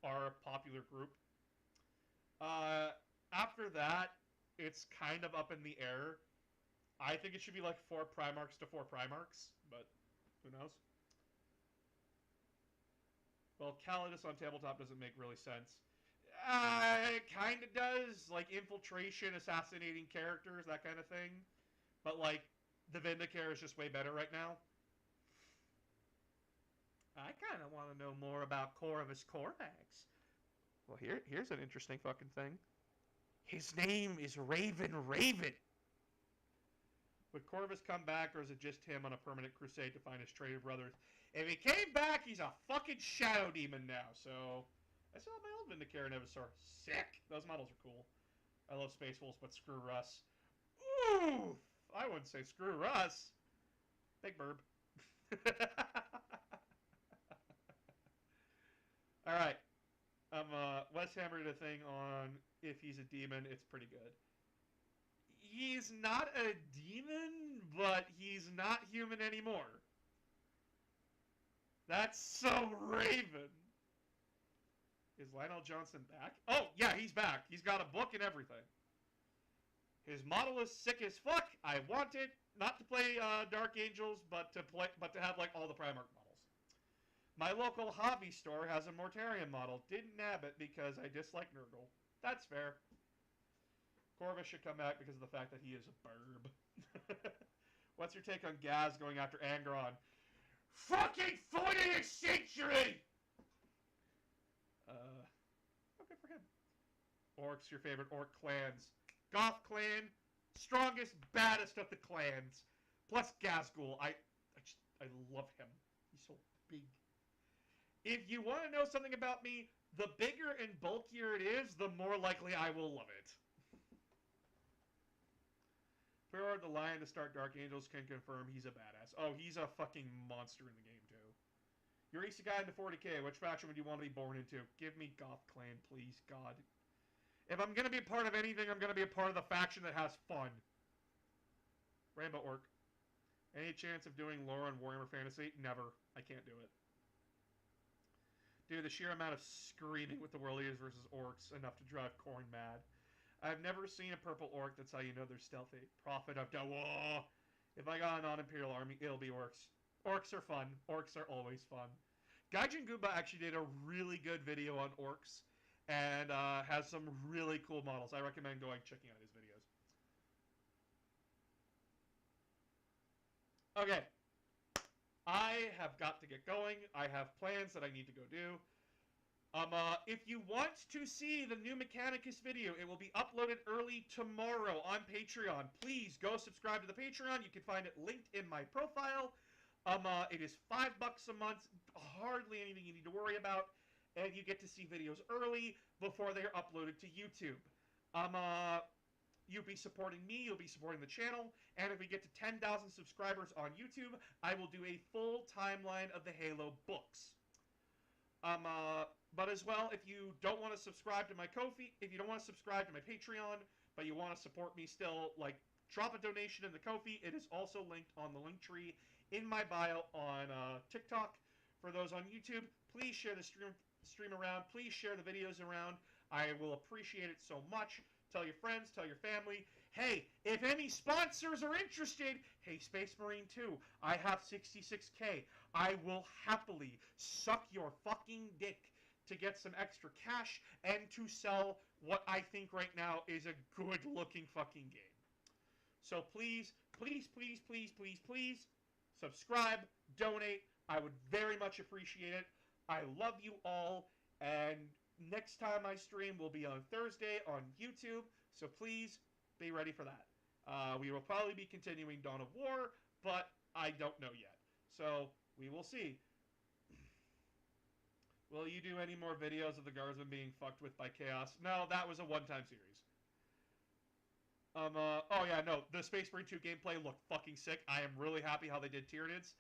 are a popular group. After that, it's kind of up in the air. I think it should be like 4 Primarchs to 4 Primarchs, but who knows? Well, Calidus on tabletop doesn't make really sense. It kind of does, like infiltration, assassinating characters, that kind of thing. But like, the Vindicare is just way better right now. I kind of want to know more about Corvus Corvax. Well, here's an interesting fucking thing. His name is Raven Raven. Would Corvus come back, or is it just him on a permanent crusade to find his traitor brothers? If he came back, he's a fucking shadow demon now, so... I still have my old Vindicare and Evisor. Sick! Those models are cool. I love Space Wolves, but screw Russ. Ooh! I wouldn't say screw Russ. Big burb. Alright. Wes Hammer did a thing on if he's a demon, it's pretty good. He's not a demon, but he's not human anymore. That's so Raven. Is Lionel Johnson back? Oh, yeah, he's back. He's got a book and everything. His model is sick as fuck. I want it not to play Dark Angels, but to have like all the Primarch models. My local hobby store has a Mortarion model. Didn't nab it because I dislike Nurgle. That's fair. Corvus should come back because of the fact that he is a burb. What's your take on Gaz going after Angron? Fucking 40th century! Oh, good for him. Orcs, your favorite orc clans. Goth clan, strongest, baddest of the clans. Plus Gazgul. I love him. He's so big. If you want to know something about me, the bigger and bulkier it is, the more likely I will love it. Pre-ordered the Lion to start Dark Angels, can confirm he's a badass. Oh, he's a fucking monster in the game, too. You're Easy Guy into 40k. Which faction would you want to be born into? Give me Goth Clan, please, God. If I'm going to be a part of anything, I'm going to be a part of the faction that has fun. Rainbow Orc. Any chance of doing lore on Warhammer Fantasy? Never. I can't do it. Dude, the sheer amount of screaming with the Worldians versus Orcs, enough to drive Corn mad. I've never seen a purple orc, that's how you know they're stealthy. Prophet of Dawa. If I got a non-Imperial army, it'll be orcs. Orcs are fun. Orcs are always fun. Gaijin Goomba actually did a really good video on orcs, and has some really cool models. I recommend going checking out his videos. Okay. I have got to get going. I have plans that I need to go do. If you want to see the new Mechanicus video, it will be uploaded early tomorrow on Patreon. Please go subscribe to the Patreon. You can find it linked in my profile. It is $5 a month, hardly anything you need to worry about, and you get to see videos early before they are uploaded to YouTube. You'll be supporting me, you'll be supporting the channel, and if we get to 10,000 subscribers on YouTube, I will do a full timeline of the Halo books. But as well, if you don't want to subscribe to my Ko-fi, if you don't want to subscribe to my Patreon, but you want to support me still, like, drop a donation in the Ko-fi. It is also linked on the link tree in my bio on TikTok. For those on YouTube, please share the stream around. Please share the videos around. I will appreciate it so much. Tell your friends, tell your family. Hey, if any sponsors are interested, hey, Space Marine 2, I have 66K. I will happily suck your fucking dick to get some extra cash and to sell what I think right now is a good-looking fucking game. So please, please, please, please, please, please, subscribe, donate. I would very much appreciate it. I love you all, and next time I stream will be on Thursday on YouTube, so please be ready for that. We will probably be continuing Dawn of War, but I don't know yet. So, we will see. Will you do any more videos of the Guardsmen being fucked with by Chaos? No, that was a one-time series. Oh yeah, no, the Space Marine 2 gameplay looked fucking sick. I am really happy how they did Tyranids.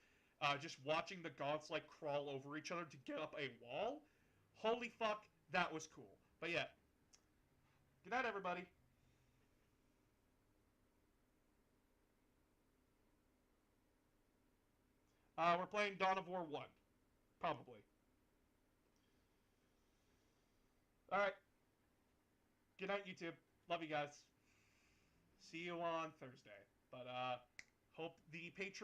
Just watching the gods, like, crawl over each other to get up a wall. Holy fuck, that was cool. But yeah. Good night, everybody. We're playing Dawn of War 1. Probably. Alright. Good night, YouTube. Love you guys. See you on Thursday. But, hope the Patreon